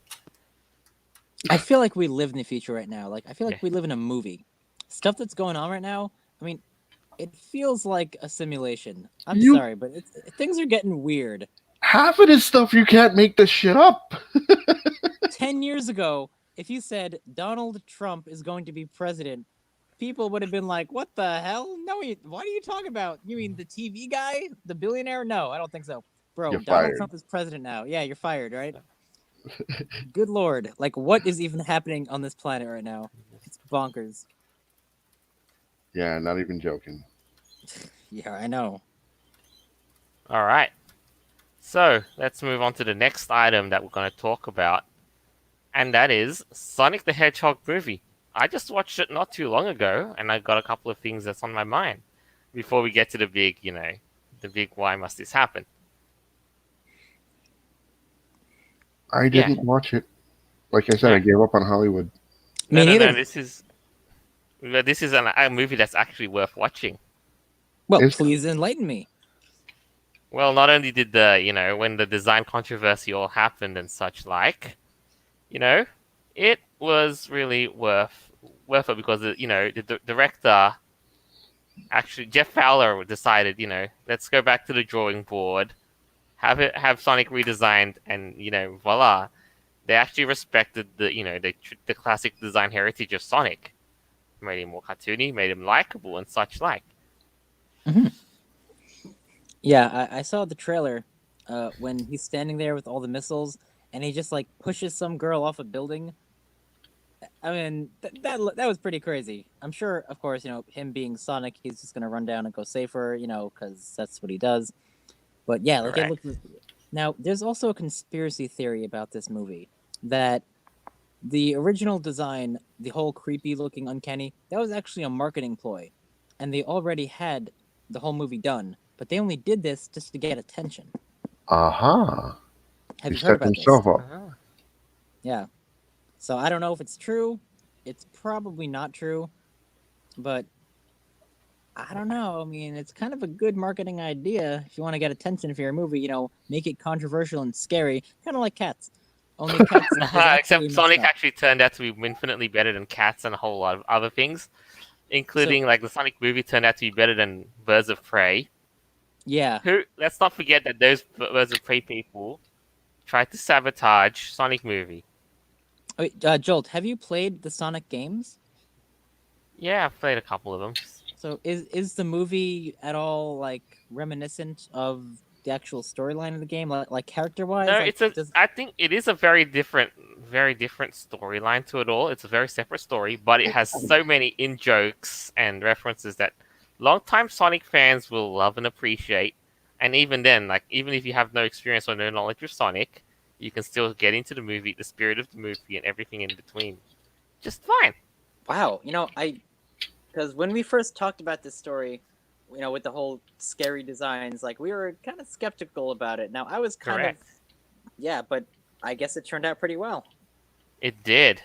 I feel like we live in the future right now. I feel like Yeah. we live in a movie. Stuff that's going on right now. I mean, it feels like a simulation. I'm You sorry, but things are getting weird. half of this stuff you can't make this shit up. 10 years ago, if you said Donald Trump is going to be president, people would have been like, what the hell? No, what are you talking about? You mean the TV guy? The billionaire? No, I don't think so. Bro, You're Donald fired. Trump is president now. Yeah, you're fired, right? Good lord. What is even happening on this planet right now? It's bonkers. Yeah, not even joking. Yeah, I know. All right. So let's move on to the next item that we're going to talk about, and that is Sonic the Hedgehog movie. I just watched it not too long ago, and I got a couple of things that's on my mind before we get to the big, the big why must this happen? I didn't watch it. Like I said, Yeah. I gave up on Hollywood. Me No. neither. This is a movie that's actually worth watching. Well, Is- please enlighten me. Well, not only did when the design controversy all happened and such like, it was really worth it because the director, actually Jeff Fowler, decided let's go back to the drawing board, have Sonic redesigned, and voila, they actually respected the classic design heritage of Sonic, made him more cartoony, made him likable, and such like. Yeah, I saw the trailer when he's standing there with all the missiles and he just like pushes some girl off a building. I mean, that was pretty crazy. I'm sure, of course, him being Sonic, he's just gonna run down and go save her, because that's what he does. But yeah, like it Correct. looks. Now, there's also a conspiracy theory about this movie that the original design, the whole creepy looking uncanny, that was actually a marketing ploy, and they already had the whole movie done, but they only did this just to get attention. Aha. Have He you heard set about this? himself up. Uh-huh. Yeah. So I don't know if it's true. It's probably not true, but I don't know. I mean, it's kind of a good marketing idea if you want to get attention for your movie. Make it controversial and scary, kind of like Cats. Only Cats is actually Except messed Sonic up. actually turned out to be infinitely better than Cats and a whole lot of other things, including like the Sonic movie turned out to be better than Birds of Prey. Yeah. Who? Let's not forget that those Birds of Prey people tried to sabotage Sonic movie. Wait, Jolt, have you played the Sonic games? Yeah, I've played a couple of them. So is the movie at all like reminiscent of the actual storyline of the game, like character wise? No, Like, I think it is a very different storyline to it all. It's a very separate story, but it has so many in jokes and references that longtime Sonic fans will love and appreciate. And even then, like even if you have no experience or no knowledge of Sonic, you can still get into the movie, the spirit of the movie, and everything in between. Just fine. wow, because when we first talked about this story, with the whole scary designs, like we were kind of skeptical about it. Now I was kind Correct. of, yeah, but I guess it turned out pretty well. It did.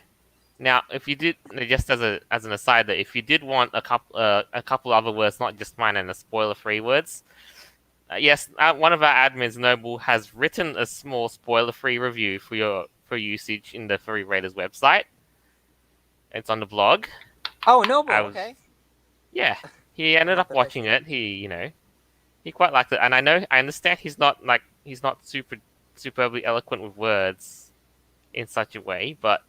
Now, if you did, just as an aside, that if you did want a couple other words, not just mine, and the spoiler-free words, yes, one of our admins, Noble, has written a small spoiler-free review for usage in the Furry Raiders website. It's on the blog. Oh, Noble, okay. Yeah, he ended up watching it. He quite liked it, and I understand he's not superbly eloquent with words in such a way, but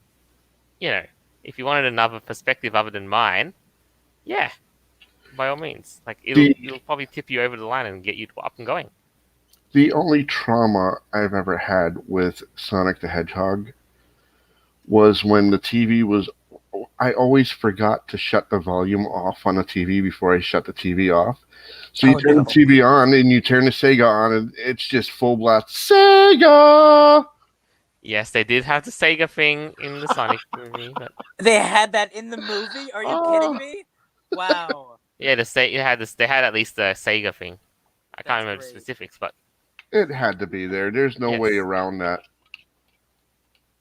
if you wanted another perspective other than mine, yeah, by all means, like it'll probably tip you over the line and get you up and going. The only trauma I've ever had with Sonic the Hedgehog was when the TV was. I always forgot to shut the volume off on the TV before I shut the TV off. So you turn the TV on and you turn the Sega on, and it's just full blast Sega. Yes, they did have the Sega thing in the Sonic movie, but they had that in the movie. Are you kidding me? Wow. Yeah, they had at least the Sega thing. I can't remember the specifics, but it had to be there. There's no way around that.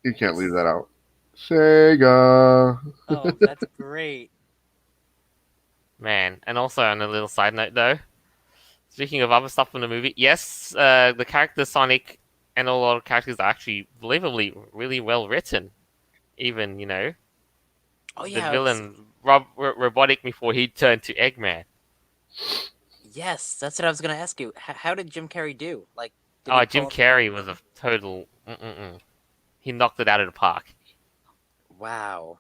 You can't leave that out. Sega. Oh, that's great. Man, and also on a little side note though, speaking of other stuff from the movie, yes, the character Sonic and a lot of characters are actually believably really well written. Even, the villain Robotic before he turned to Eggman. Yes, that's what I was going to ask you. How did Jim Carrey do? Like, Jim Carrey was a total. He knocked it out of the park. Wow.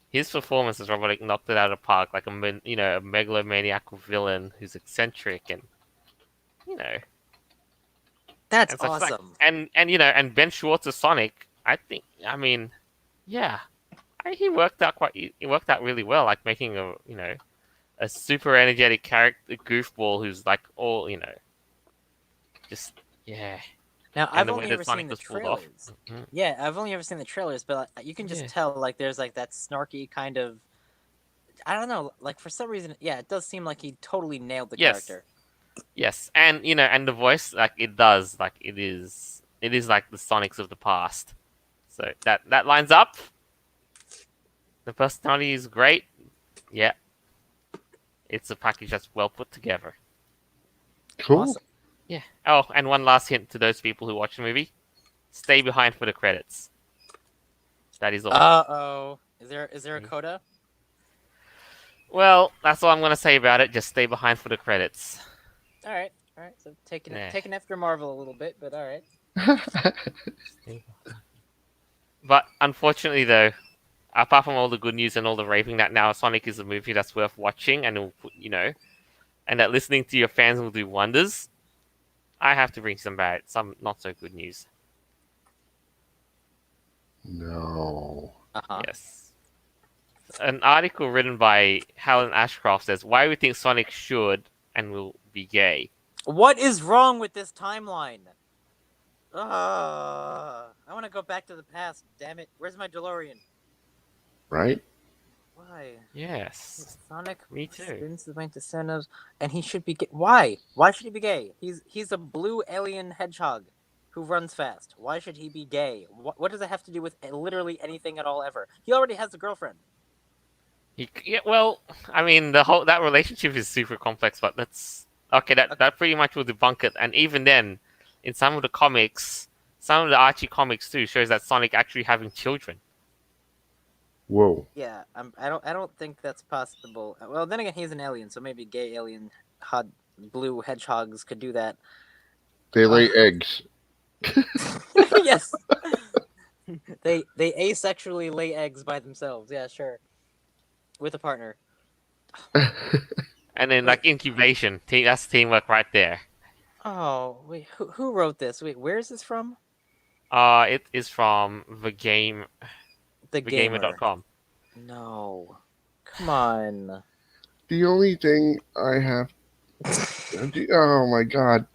His performance as Robotic knocked it out of the park, like a megalomaniacal villain who's eccentric and, That's awesome. And Ben Schwartz as Sonic, he worked out really well, like making a super energetic character goofball who's like all, just, yeah. Now, I've only ever seen the trailers. Yeah, I've only ever seen the trailers, but you can just tell, like, there's, like, that snarky kind of... I don't know, like, for some reason, yeah, it does seem like he totally nailed the character. Yes, and, and the voice, like, it does, like, it is like the Sonics of the past. So, that lines up. The personality is great. Yeah. It's a package that's well put together. Cool. Awesome. Yeah. Oh, and one last hint to those people who watch the movie: stay behind for the credits. That is all. Uh-oh. Is there a coda? Well, that's all I'm going to say about it. Just stay behind for the credits. All right. All right, so taking Yeah. taking after Marvel a little bit, but all right. But unfortunately, though, apart from all the good news and all the raving that now Sonic is a movie that's worth watching and and that listening to your fans will do wonders, I have to bring some not so good news. No. Uh-huh. Yes. An article written by Helen Ashcroft says why we think Sonic should and will be gay. What is wrong with this timeline? I want to go back to the past. Damn it! Where's my DeLorean? Right? Why? Yes. Sonic Me too. spins the way to Santos, and he should be gay. Why? Why should he be gay? He's a blue alien hedgehog who runs fast. Why should he be gay? What does it have to do with literally anything at all ever? He already has a girlfriend. Well, I mean, that relationship is super complex, but that's okay. That pretty much will debunk it. And even then, in some of the comics, some of the Archie comics too shows that Sonic actually having children. Whoa. Yeah, I don't think that's possible. Well, then again, he's an alien, so maybe gay alien hot blue hedgehogs could do that. They lay eggs. Yes. They asexually lay eggs by themselves. Yeah, sure. With a partner. And then Wait. like incubation, that's teamwork right there. Oh, wait, who wrote this? Wait, where is this from? It is from The Gamer. thegamer.com. No. Come on. The only thing I have. Oh my god.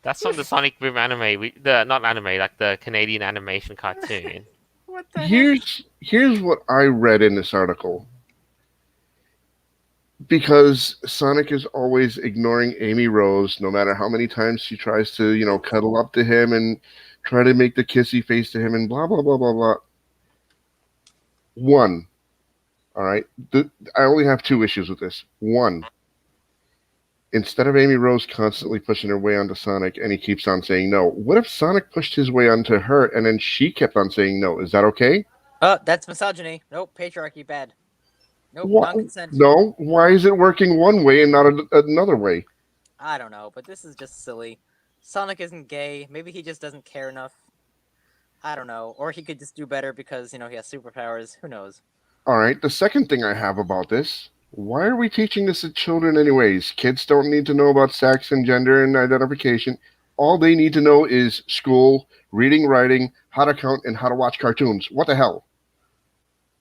That's from the Sonic Boom anime, not anime, like the Canadian animation cartoon. What the heck? Here's what I read in this article. Because Sonic is always ignoring Amy Rose, no matter how many times she tries to, cuddle up to him and try to make the kissy face to him and blah, blah, blah, blah, blah. One, all right? I only have two issues with this. One, instead of Amy Rose constantly pushing her way onto Sonic and he keeps on saying no, what if Sonic pushed his way onto her and then she kept on saying no? Is that okay? That's misogyny. Nope, patriarchy, bad. Nope, non-consent. No, why is it working one way and not another way? I don't know, but this is just silly. Sonic isn't gay. Maybe he just doesn't care enough. I don't know. Or he could just do better because, he has superpowers. Who knows? All right, the second thing I have about this, why are we teaching this to children anyways? Kids don't need to know about sex and gender and identification. All they need to know is school, reading, writing, how to count, and how to watch cartoons. What the hell?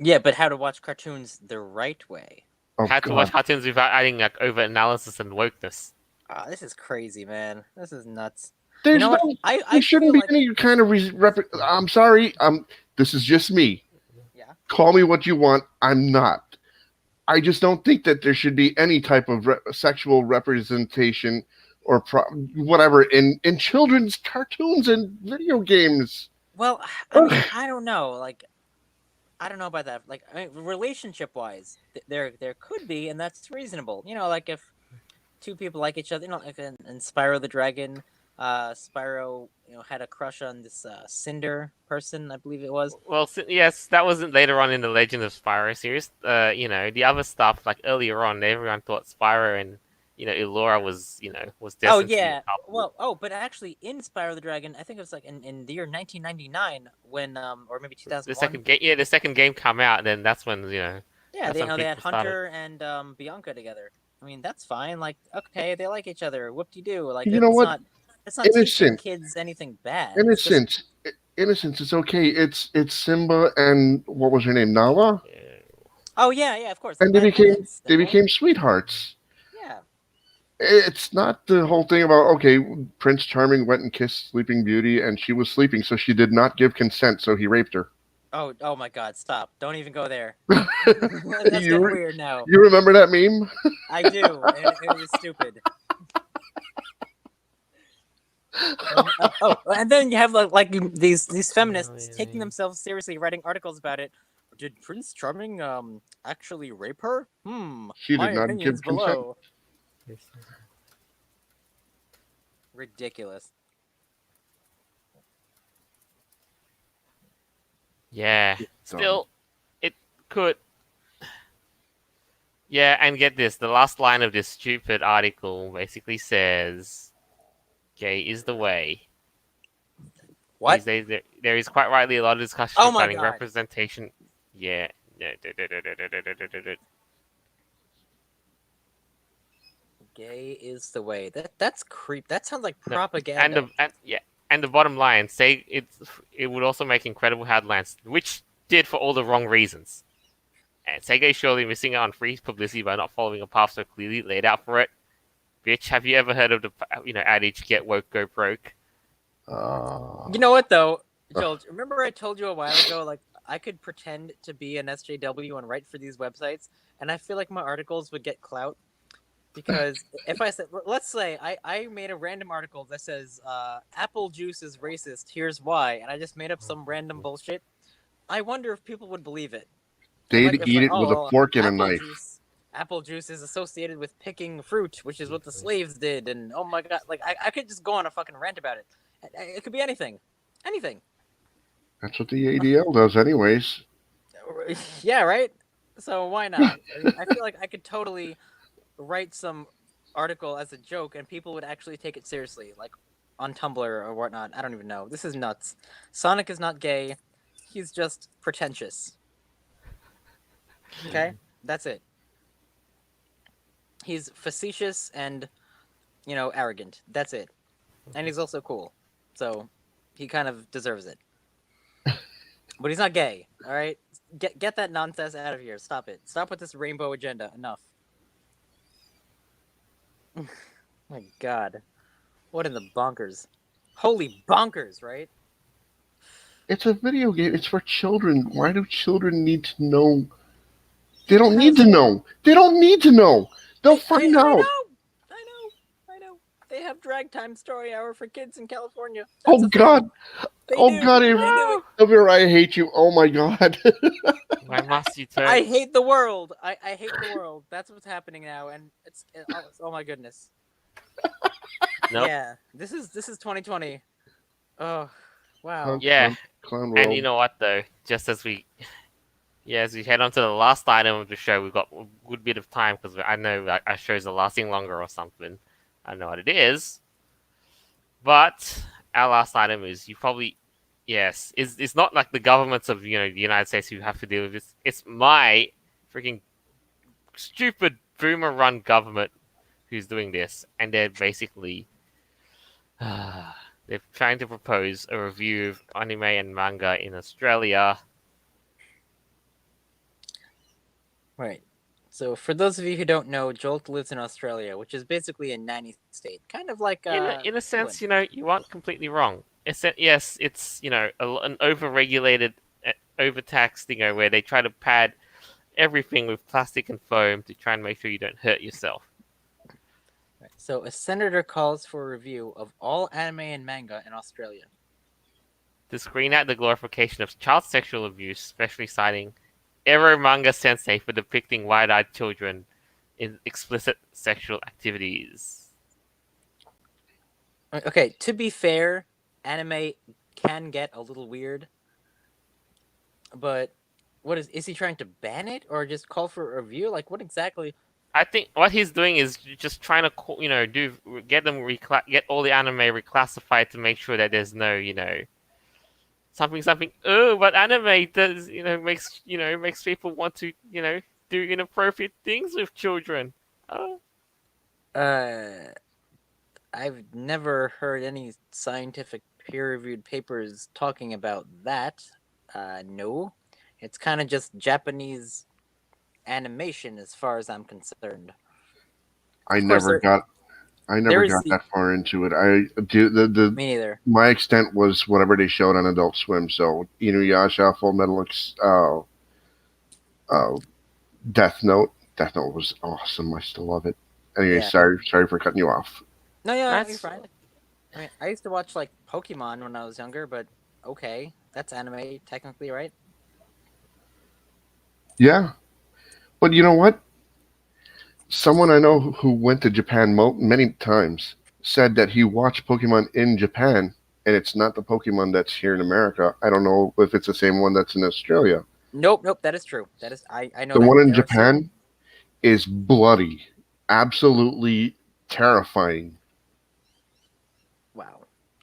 Yeah, but how to watch cartoons the right way. Oh, How to God. watch cartoons without adding like over analysis and wokeness. This is crazy, man. This is nuts. There's know what? there shouldn't be like... any kind of I'm sorry. This is just me. Yeah. Call me what you want. I'm not. I just don't think that there should be any type of sexual representation or whatever in children's cartoons and video games. Well, I mean, I don't know. Like, I don't know about that. Like, relationship-wise, there could be, and that's reasonable. Like if two people like each other, like in Spyro the Dragon, Spyro, had a crush on this Cinder person, I believe it was. Well, yes, that wasn't later on in the Legend of Spyro series. The other stuff, like earlier on, everyone thought Spyro and Aeveirra was destined to be a couple. But actually, in Spyro the Dragon, I think it was like in the year 1999 when, or maybe 2001. The second game come out, then that's when Yeah, that's they when they had people Hunter and Bianca together. I mean, that's fine. Like, okay, they like each other. Whoop-de-doo. Like, You know what? It's not teaching Innocent. kids anything bad. Innocence. Innocence is okay. It's Simba and what was her name? Nala? Oh yeah, of course. And they became sweethearts. Yeah. It's not the whole thing about, okay, Prince Charming went and kissed Sleeping Beauty and she was sleeping, so she did not give consent, so he raped her. Oh my God! Stop! Don't even go there. That's getting weird now. You remember that meme? I do. It was stupid. And then you have like these feminists taking themselves seriously, writing articles about it. Did Prince Charming actually rape her? She did not give consent. Ridiculous. Yeah. Still, it could. Yeah, and get this. The last line of this stupid article basically says, Gay is the way. What? These days, there is quite rightly a lot of discussion Oh my regarding God. representation. Yeah. Gay is the way. That's creep. That sounds like No, propaganda. And the bottom line, say it would also make incredible headlines, which did for all the wrong reasons. And Sega is surely missing out on free publicity by not following a path so clearly laid out for it. Bitch, have you ever heard of the adage "get woke, go broke"? You know what though, Joel? Remember I told you a while ago, like I could pretend to be an SJW and write for these websites, and I feel like my articles would get clout because if I said, let's say I made a random article that says apple juice is racist, here's why, and I just made up some random bullshit. I wonder if people would believe it. They'd eat it with a fork and a knife. Apple juice is associated with picking fruit, which is what the slaves did, and oh my God, like I could just go on a fucking rant about it. It could be anything. Anything. That's what the ADL does, anyways. Yeah, right? So why not? I feel like I could totally write some article as a joke and people would actually take it seriously, like on Tumblr or whatnot. I don't even know. This is nuts. Sonic is not gay. He's just pretentious. Okay? That's it. He's facetious and, arrogant. That's it. And he's also cool. So he kind of deserves it. But he's not gay, all right? Get that nonsense out of here. Stop it. Stop with this rainbow agenda. Enough. My God. What in the bonkers? Holy bonkers, right? It's a video game. It's for children. Why do children need to know? They don't need to know. They don't need to know. They'll find out. I know. They have drag time story hour for kids in California. Oh God. Oh God, Aeveirra, I hate you. Oh my God. Why must you turn? I hate the world. I hate the world. That's what's happening now, and it's oh my goodness. Nope. Yeah, this is 2020. Oh, wow. Yeah, Clown and world. you know what though? Just as we head on to the last item of the show, we've got a good bit of time because I know that our shows are lasting longer or something. I don't know what it is, but our last item is it's not like the governments of the United States who have to deal with this. It's my freaking stupid boomer-run government who's doing this, and they're basically they're trying to propose a review of anime and manga in Australia. Right. So for those of you who don't know, Jolt lives in Australia, which is basically a nanny state, kind of like In a sense, you aren't completely wrong. It's an over-regulated, overtaxed, where they try to pad everything with plastic and foam to try and make sure you don't hurt yourself. Right. So a senator calls for a review of all anime and manga in Australia To screen out the glorification of child sexual abuse, especially citing Ero manga sensei for depicting wide-eyed children in explicit sexual activities. Okay, to be fair, anime can get a little weird, but is he trying to ban it or just call for a review? Like, what exactly? I think what he's doing is just trying to get all the anime reclassified to make sure that there's no something. Oh, but anime does makes people want to do inappropriate things with children. Oh. I've never heard any scientific peer-reviewed papers talking about that. No, it's kind of just Japanese animation as far as I'm concerned. I never got that far into it. Me neither. My extent was whatever they showed on Adult Swim. So Inuyasha, Full Metal Death Note. Death Note was awesome. I still love it. Anyway, Yeah. sorry for cutting you off. No, yeah, That's you're fine. I mean, I used to watch like Pokemon when I was younger, but okay, that's anime technically, right? Yeah, but you know what? Someone I know who went to Japan many times said that he watched Pokemon in Japan, and it's not the Pokemon that's here in America. I don't know if it's the same one that's in Australia. Nope, that is true. That is, I know The that. one in Japan is bloody, absolutely terrifying.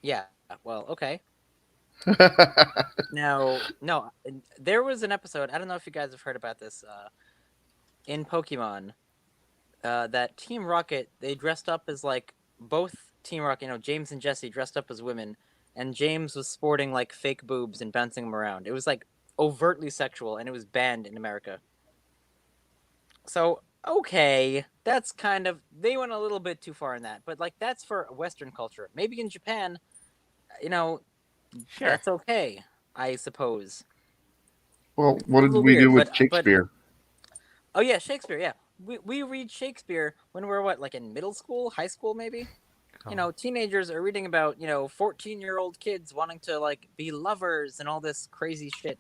Yeah. Well, okay. Now, no, there was an episode. I don't know if you guys have heard about this. In Pokemon, that Team Rocket they dressed up as like both Team Rocket. James and Jesse dressed up as women, and James was sporting like fake boobs and bouncing them around. It was like overtly sexual, and it was banned in America. So okay, that's kind of they went a little bit too far in that, but like that's for Western culture. Maybe in Japan, you know, Sure. that's okay, I suppose. Well, It's a what did little we do weird, with but Shakespeare? oh yeah, Shakespeare. Yeah, we read Shakespeare when we're what, like in middle school, high school, maybe. Oh. Teenagers are reading about 14-year-old kids wanting to like be lovers and all this crazy shit.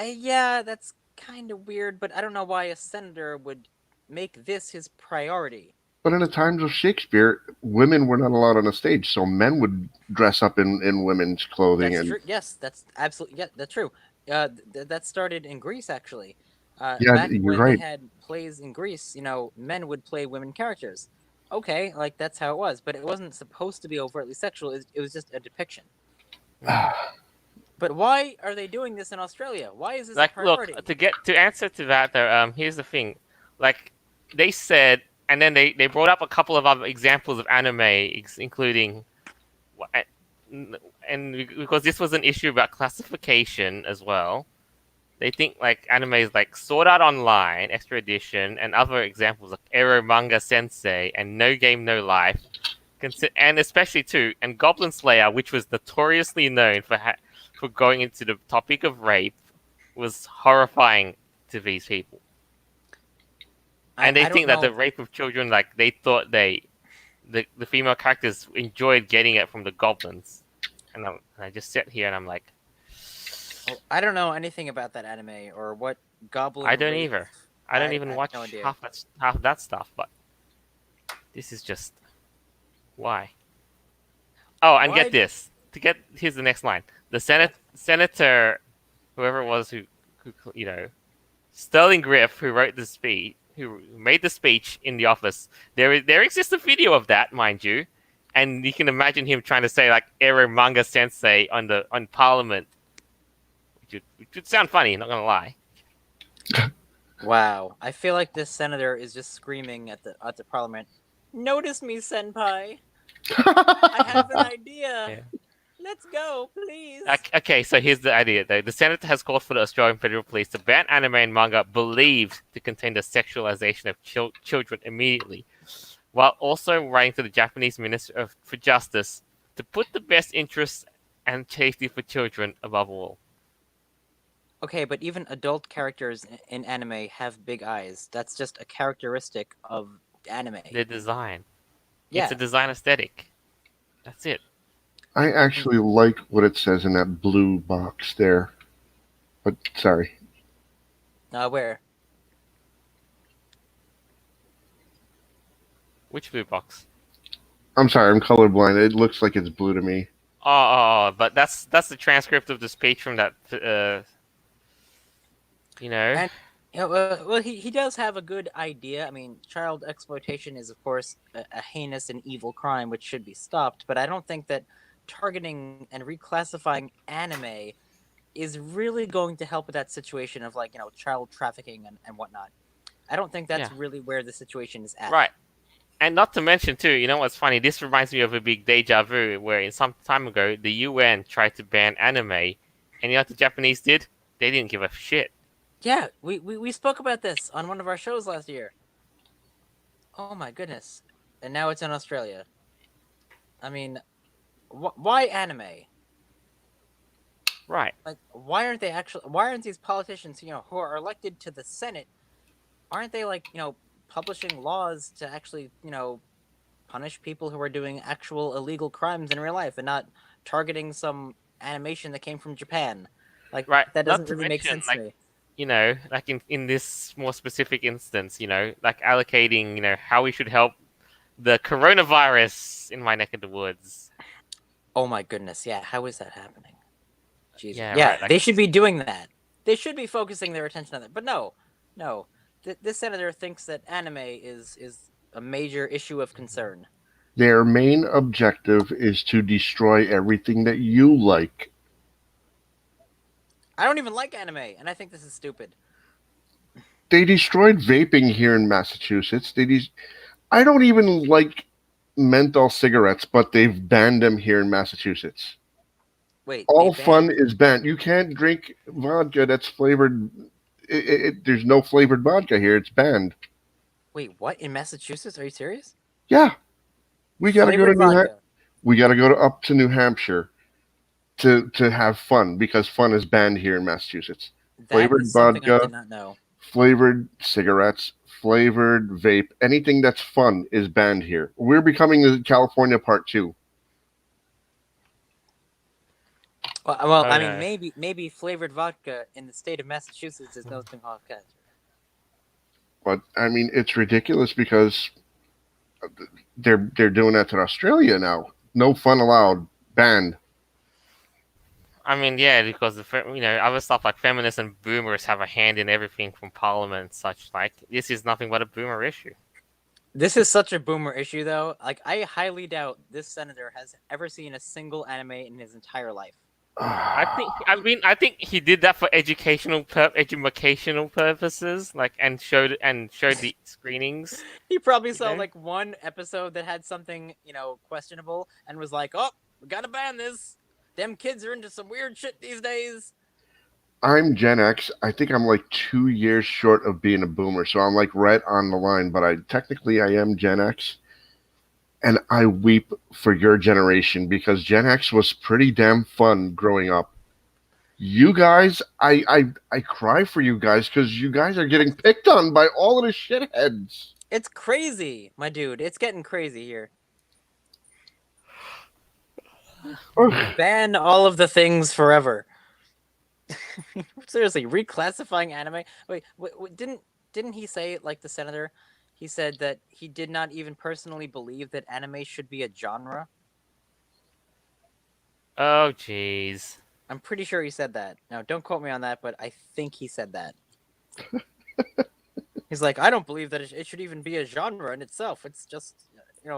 Yeah, that's kind of weird, but I don't know why a senator would make this his priority. But in the times of Shakespeare, women were not allowed on the stage, so men would dress up in women's clothing. That's And true. Yes, that's absolutely that's true. That started in Greece actually. yeah, Back you're when they right. had plays in Greece, men would play women characters. Okay, like that's how it was, but it wasn't supposed to be overtly sexual. It was just a depiction. But why are they doing this in Australia? Why is this a Like, look, priority? to answer to that though, here's the thing. Like, they said, and then they brought up a couple of other examples of anime, including, and because this was an issue about classification as well. They think like anime is like Sword Art Online, Extra Edition, and other examples like Ero Manga Sensei and No Game No Life, and especially too, and Goblin Slayer, which was notoriously known for going into the topic of rape, was horrifying to these people. And they I don't think that the know. rape of children, like they thought the female characters enjoyed getting it from the goblins, and I just sit here and I'm like, Well, I don't know anything about that anime or what goblin I don't rape. either. I don't I even have watch no idea. half of that stuff, but this is just why. Oh, and Why? get this. Here's the next line. The senator, whoever it was who Sterling Griff, who wrote the speech, who made the speech in the office. There exists a video of that, mind you, and you can imagine him trying to say like Ero Manga Sensei on Parliament, which would sound funny. Not gonna lie. Wow, I feel like this senator is just screaming at the parliament. Notice me, senpai. I have an idea. Yeah. Let's go, please. Okay, so here's the idea, though. The Senate has called for the Australian Federal Police to ban anime and manga believed to contain the sexualization of children immediately, while also writing to the Japanese Minister for Justice to put the best interests and safety for children above all. Okay, but even adult characters in anime have big eyes. That's just a characteristic of anime. The design. Yeah. It's a design aesthetic. That's it. I actually like what it says in that blue box there. But sorry. Where? Which blue box? I'm sorry, I'm colorblind. It looks like it's blue to me. But that's the transcript of the speech from that. And well, he does have a good idea. I mean, child exploitation is, of course, a heinous and evil crime which should be stopped. But I don't think that targeting and reclassifying anime is really going to help with that situation of like child trafficking and whatnot. I don't think that's really where the situation is at. Right. And not to mention too, you know what's funny? This reminds me of a big deja vu where some time ago the UN tried to ban anime, and you know what the Japanese did? They didn't give a shit. Yeah, we spoke about this on one of our shows last year. Oh my goodness. And now it's in Australia. I mean, why anime? Right. Like, why aren't these politicians, who are elected to the Senate, aren't they like, publishing laws to actually, punish people who are doing actual illegal crimes in real life and not targeting some animation that came from Japan? Like, right. that doesn't Not to really make mention, sense to me. Like in this more specific instance, like allocating, how we should help the coronavirus in my neck of the woods. Oh my goodness, yeah, how is that happening? Jesus. Yeah, Yeah, right, like they should be doing that. They should be focusing their attention on that. But no. This senator thinks that anime is a major issue of concern. Their main objective is to destroy everything that you like. I don't even like anime, and I think this is stupid. They destroyed vaping here in Massachusetts. I don't even like menthol cigarettes, but they've banned them here in Massachusetts. Wait, they All fun banned. is banned. You can't drink vodka that's flavored. There's no flavored vodka here. It's banned. Wait, what in Massachusetts? Are you serious? Yeah, we got to go to Flavored vodka. we got to go to up to New Hampshire to have fun because fun is banned here in Massachusetts. That Flavored is something I vodka, did not know. flavored cigarettes, flavored vape, anything that's fun is banned here. We're becoming the California part 2. Well, I mean, Okay. maybe flavored vodka in the state of Massachusetts is no thing called cat. But I mean, it's ridiculous because they're doing that to Australia now. No fun allowed, banned. I mean, yeah, because other stuff like feminists and boomers have a hand in everything from Parliament and such. Like, this is nothing but a boomer issue. This is such a boomer issue, though. Like, I highly doubt this senator has ever seen a single anime in his entire life. I think he did that for educational purposes, like, and showed the screenings. He probably saw know? like one episode that had something, questionable, and was like, "Oh, we gotta ban this. Them kids are into some weird shit these days." I'm Gen X. I think I'm like 2 years short of being a boomer, so I'm like right on the line. But I am Gen X, and I weep for your generation because Gen X was pretty damn fun growing up. You guys, I cry for you guys because you guys are getting picked on by all of the shitheads. It's crazy, my dude. It's getting crazy here. Ugh. Ban all of the things forever. Seriously, reclassifying anime. Wait, didn't he say, like, the senator? He said that he did not even personally believe that anime should be a genre. Oh, jeez. I'm pretty sure he said that. Now, don't quote me on that, but I think he said that. He's like, I don't believe that it should even be a genre in itself. It's just,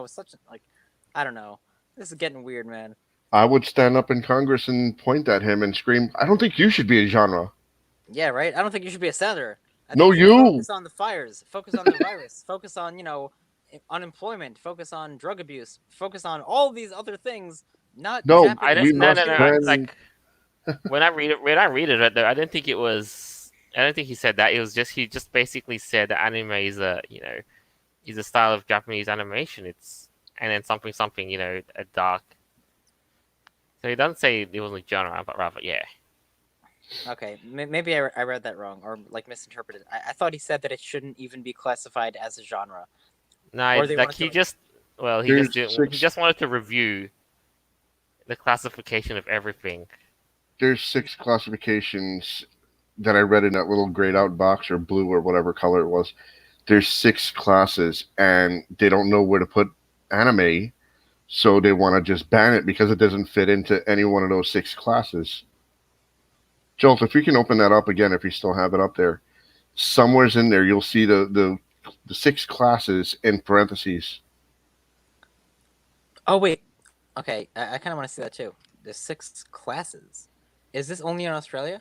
such like, I don't know. This is getting weird, man. I would stand up in Congress and point at him and scream, I don't think you should be a genre. Yeah, right? I don't think you should be a senator. I No, think you should you. focus on the fires, focus on the virus, focus on, unemployment, focus on drug abuse, focus on all these other things, not No, Japanese we No, must no, no. ban. Like, when I read it, though, I didn't think it was. I don't think he said that. It was just he just basically said that anime is a style of Japanese animation. It's and then something, a dark. So he doesn't say it wasn't a genre, but rather, yeah. Okay, maybe I read that wrong or like misinterpreted. I thought he said that it shouldn't even be classified as a genre. No, Or they like wanted he to- just There's he six- just wanted to review the classification of everything. There's 6 classifications that I read in that little grayed out box or blue or whatever color it was. There's 6 classes, and they don't know where to put anime, so they want to just ban it because it doesn't fit into any one of those 6 classes. Jolt, if you can open that up again, if you still have it up there, somewhere's in there you'll see the 6 classes in parentheses. Oh wait, okay, I kind of want to see that too. There's 6 classes. Is this only in Australia?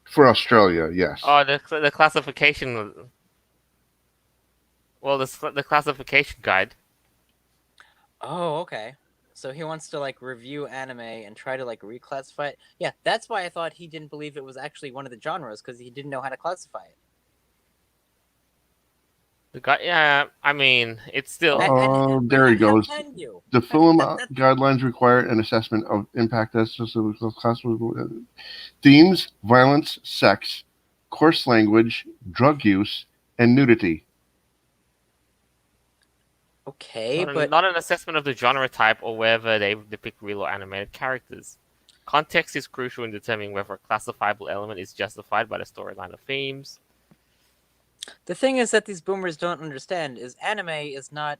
For Australia, yes. Oh, the classification. Well, the classification guide. Oh, okay. So he wants to like review anime and try to like reclassify it. Yeah, that's why I thought he didn't believe it was actually one of the genres because he didn't know how to classify it. The guide, yeah. I mean, it's still. There he goes. How can you? The film That- guidelines require an assessment of impact as class themes, violence, sex, coarse language, drug use, and nudity. Okay, but Not an assessment of the genre type or whether they depict real or animated characters. Context is crucial in determining whether a classifiable element is justified by the storyline or themes. the thing is that these boomers don't understand is anime is not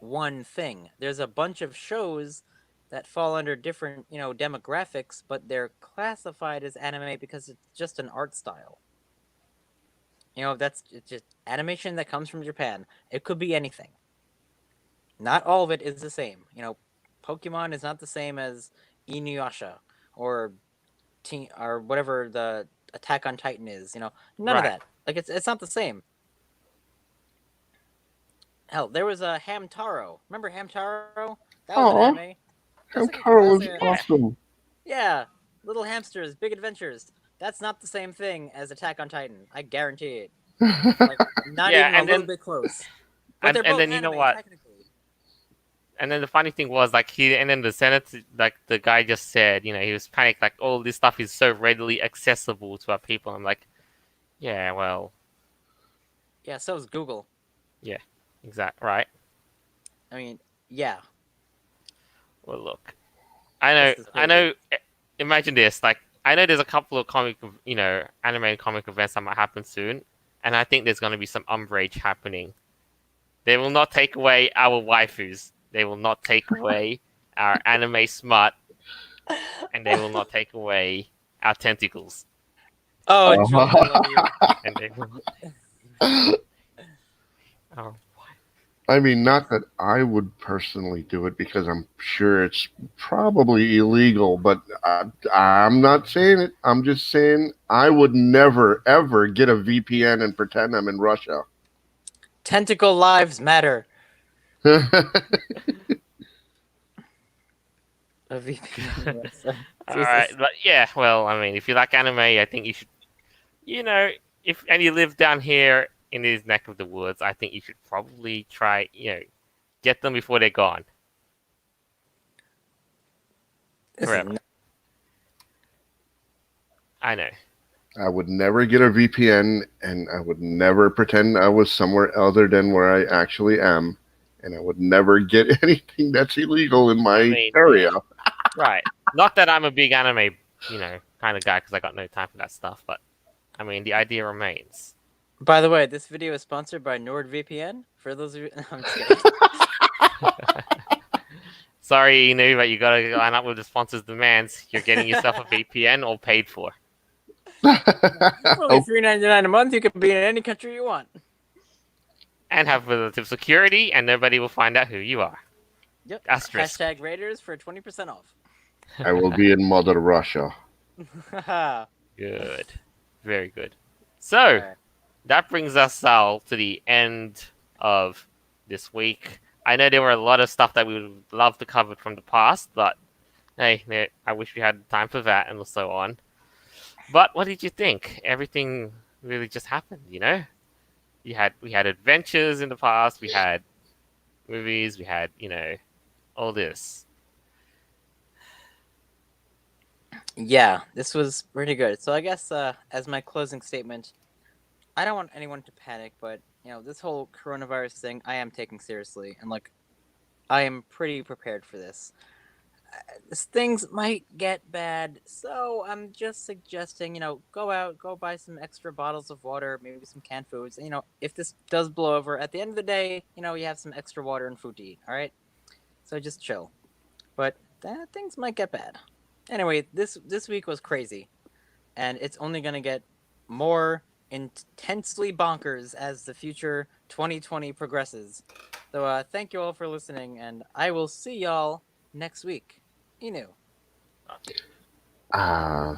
one thing. There's a bunch of shows that fall under different, demographics, but they're classified as anime because it's just an art style. It's just animation that comes from Japan. It could be anything. Not all of it is the same. Pokemon is not the same as Inuyasha or or whatever the Attack on Titan is. None of Right. that. Like it's not the same. Hell, there was a Hamtaro. Remember Hamtaro? That was an Oh, anime. That's like that Hamtaro was was a Yeah. awesome. yeah, little hamsters, big adventures. That's not the same thing as Attack on Titan. I guarantee it. Like not Yeah, even a little bit close. But they're and both then you know anime what? technically. And then the funny thing was, like, and then the Senate, like, the guy just said, he was panicked, like, all this stuff is so readily accessible to our people. I'm like, yeah, well, Yeah, so is Google. yeah, right. I mean, yeah, Well, look, this is I crazy. know. Imagine this, like, I know there's a couple of anime and comic events that might happen soon, and I think there's going to be some umbrage happening. They will not take away our waifus. They will not take away our anime smut, and they will not take away our tentacles. Oh, Jolt, I love you. And they will. Oh, I mean, not that I would personally do it because I'm sure it's probably illegal, but I'm not saying it. I'm just saying I would never, ever get a VPN and pretend I'm in Russia. Tentacle lives matter. A VPN. all right, but yeah. Well, I mean, if you like anime, I think you should. If and you live down here in this neck of the woods, I think you should probably try. Get them before they're gone This is forever. I know. I would never get a VPN, and I would never pretend I was somewhere other than where I actually am, and I would never get anything that's illegal in my area. Right. Not that I'm a big anime, kind of guy, because I got no time for that stuff. But I mean, the idea remains. By the way, this video is sponsored by NordVPN. For those of you, I'm just kidding. Sorry, Inu, but you gotta line up with the sponsor's demands. You're getting yourself a VPN all paid for. For only $3.99 a month, you can be in any country you want. And have relative security, and nobody will find out who you are. Yep. Asterisk. Hashtag Raiders for 20% off. I will be in Mother Russia. Good. Very good. So, Alright. that brings us all to the end of this week. I know there were a lot of stuff that we would love to cover from the past, but hey, I wish we had time for that and so on. But what did you think? Everything really just happened, We had adventures in the past, we had movies, we had, all this. Yeah, this was pretty good. So I guess as my closing statement, I don't want anyone to panic, but this whole coronavirus thing, I am taking seriously, and I am pretty prepared for this. Things might get bad, so I'm just suggesting, go out, go buy some extra bottles of water, maybe some canned foods. And, if this does blow over, at the end of the day, you have some extra water and food to eat. All right, so just chill. But things might get bad. Anyway, this week was crazy, and it's only gonna get more intensely bonkers as the future 2020 progresses. So thank you all for listening, and I will see y'all next week. Inu. I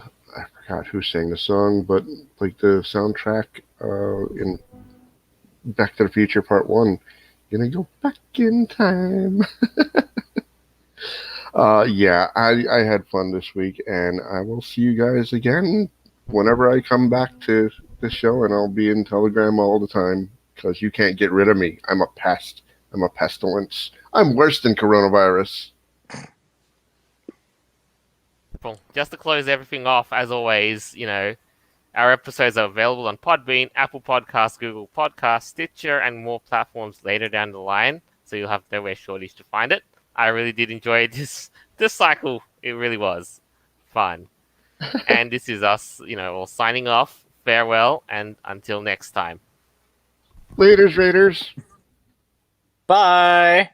forgot who sang the song, but like the soundtrack in Back to the Future Part 1, gonna go back in time. Yeah, I had fun this week, and I will see you guys again whenever I come back to the show, and I'll be in Telegram all the time because you can't get rid of me. I'm a pest. I'm a pestilence. I'm worse than coronavirus. Well, just to close everything off, as always, our episodes are available on Podbean, Apple Podcasts, Google Podcasts, Stitcher, and more platforms later down the line. So you'll have nowhere shortage to find it. I really did enjoy this cycle. It really was fun. And this is us, all signing off. Farewell, and until next time. Laters, Raiders. Bye.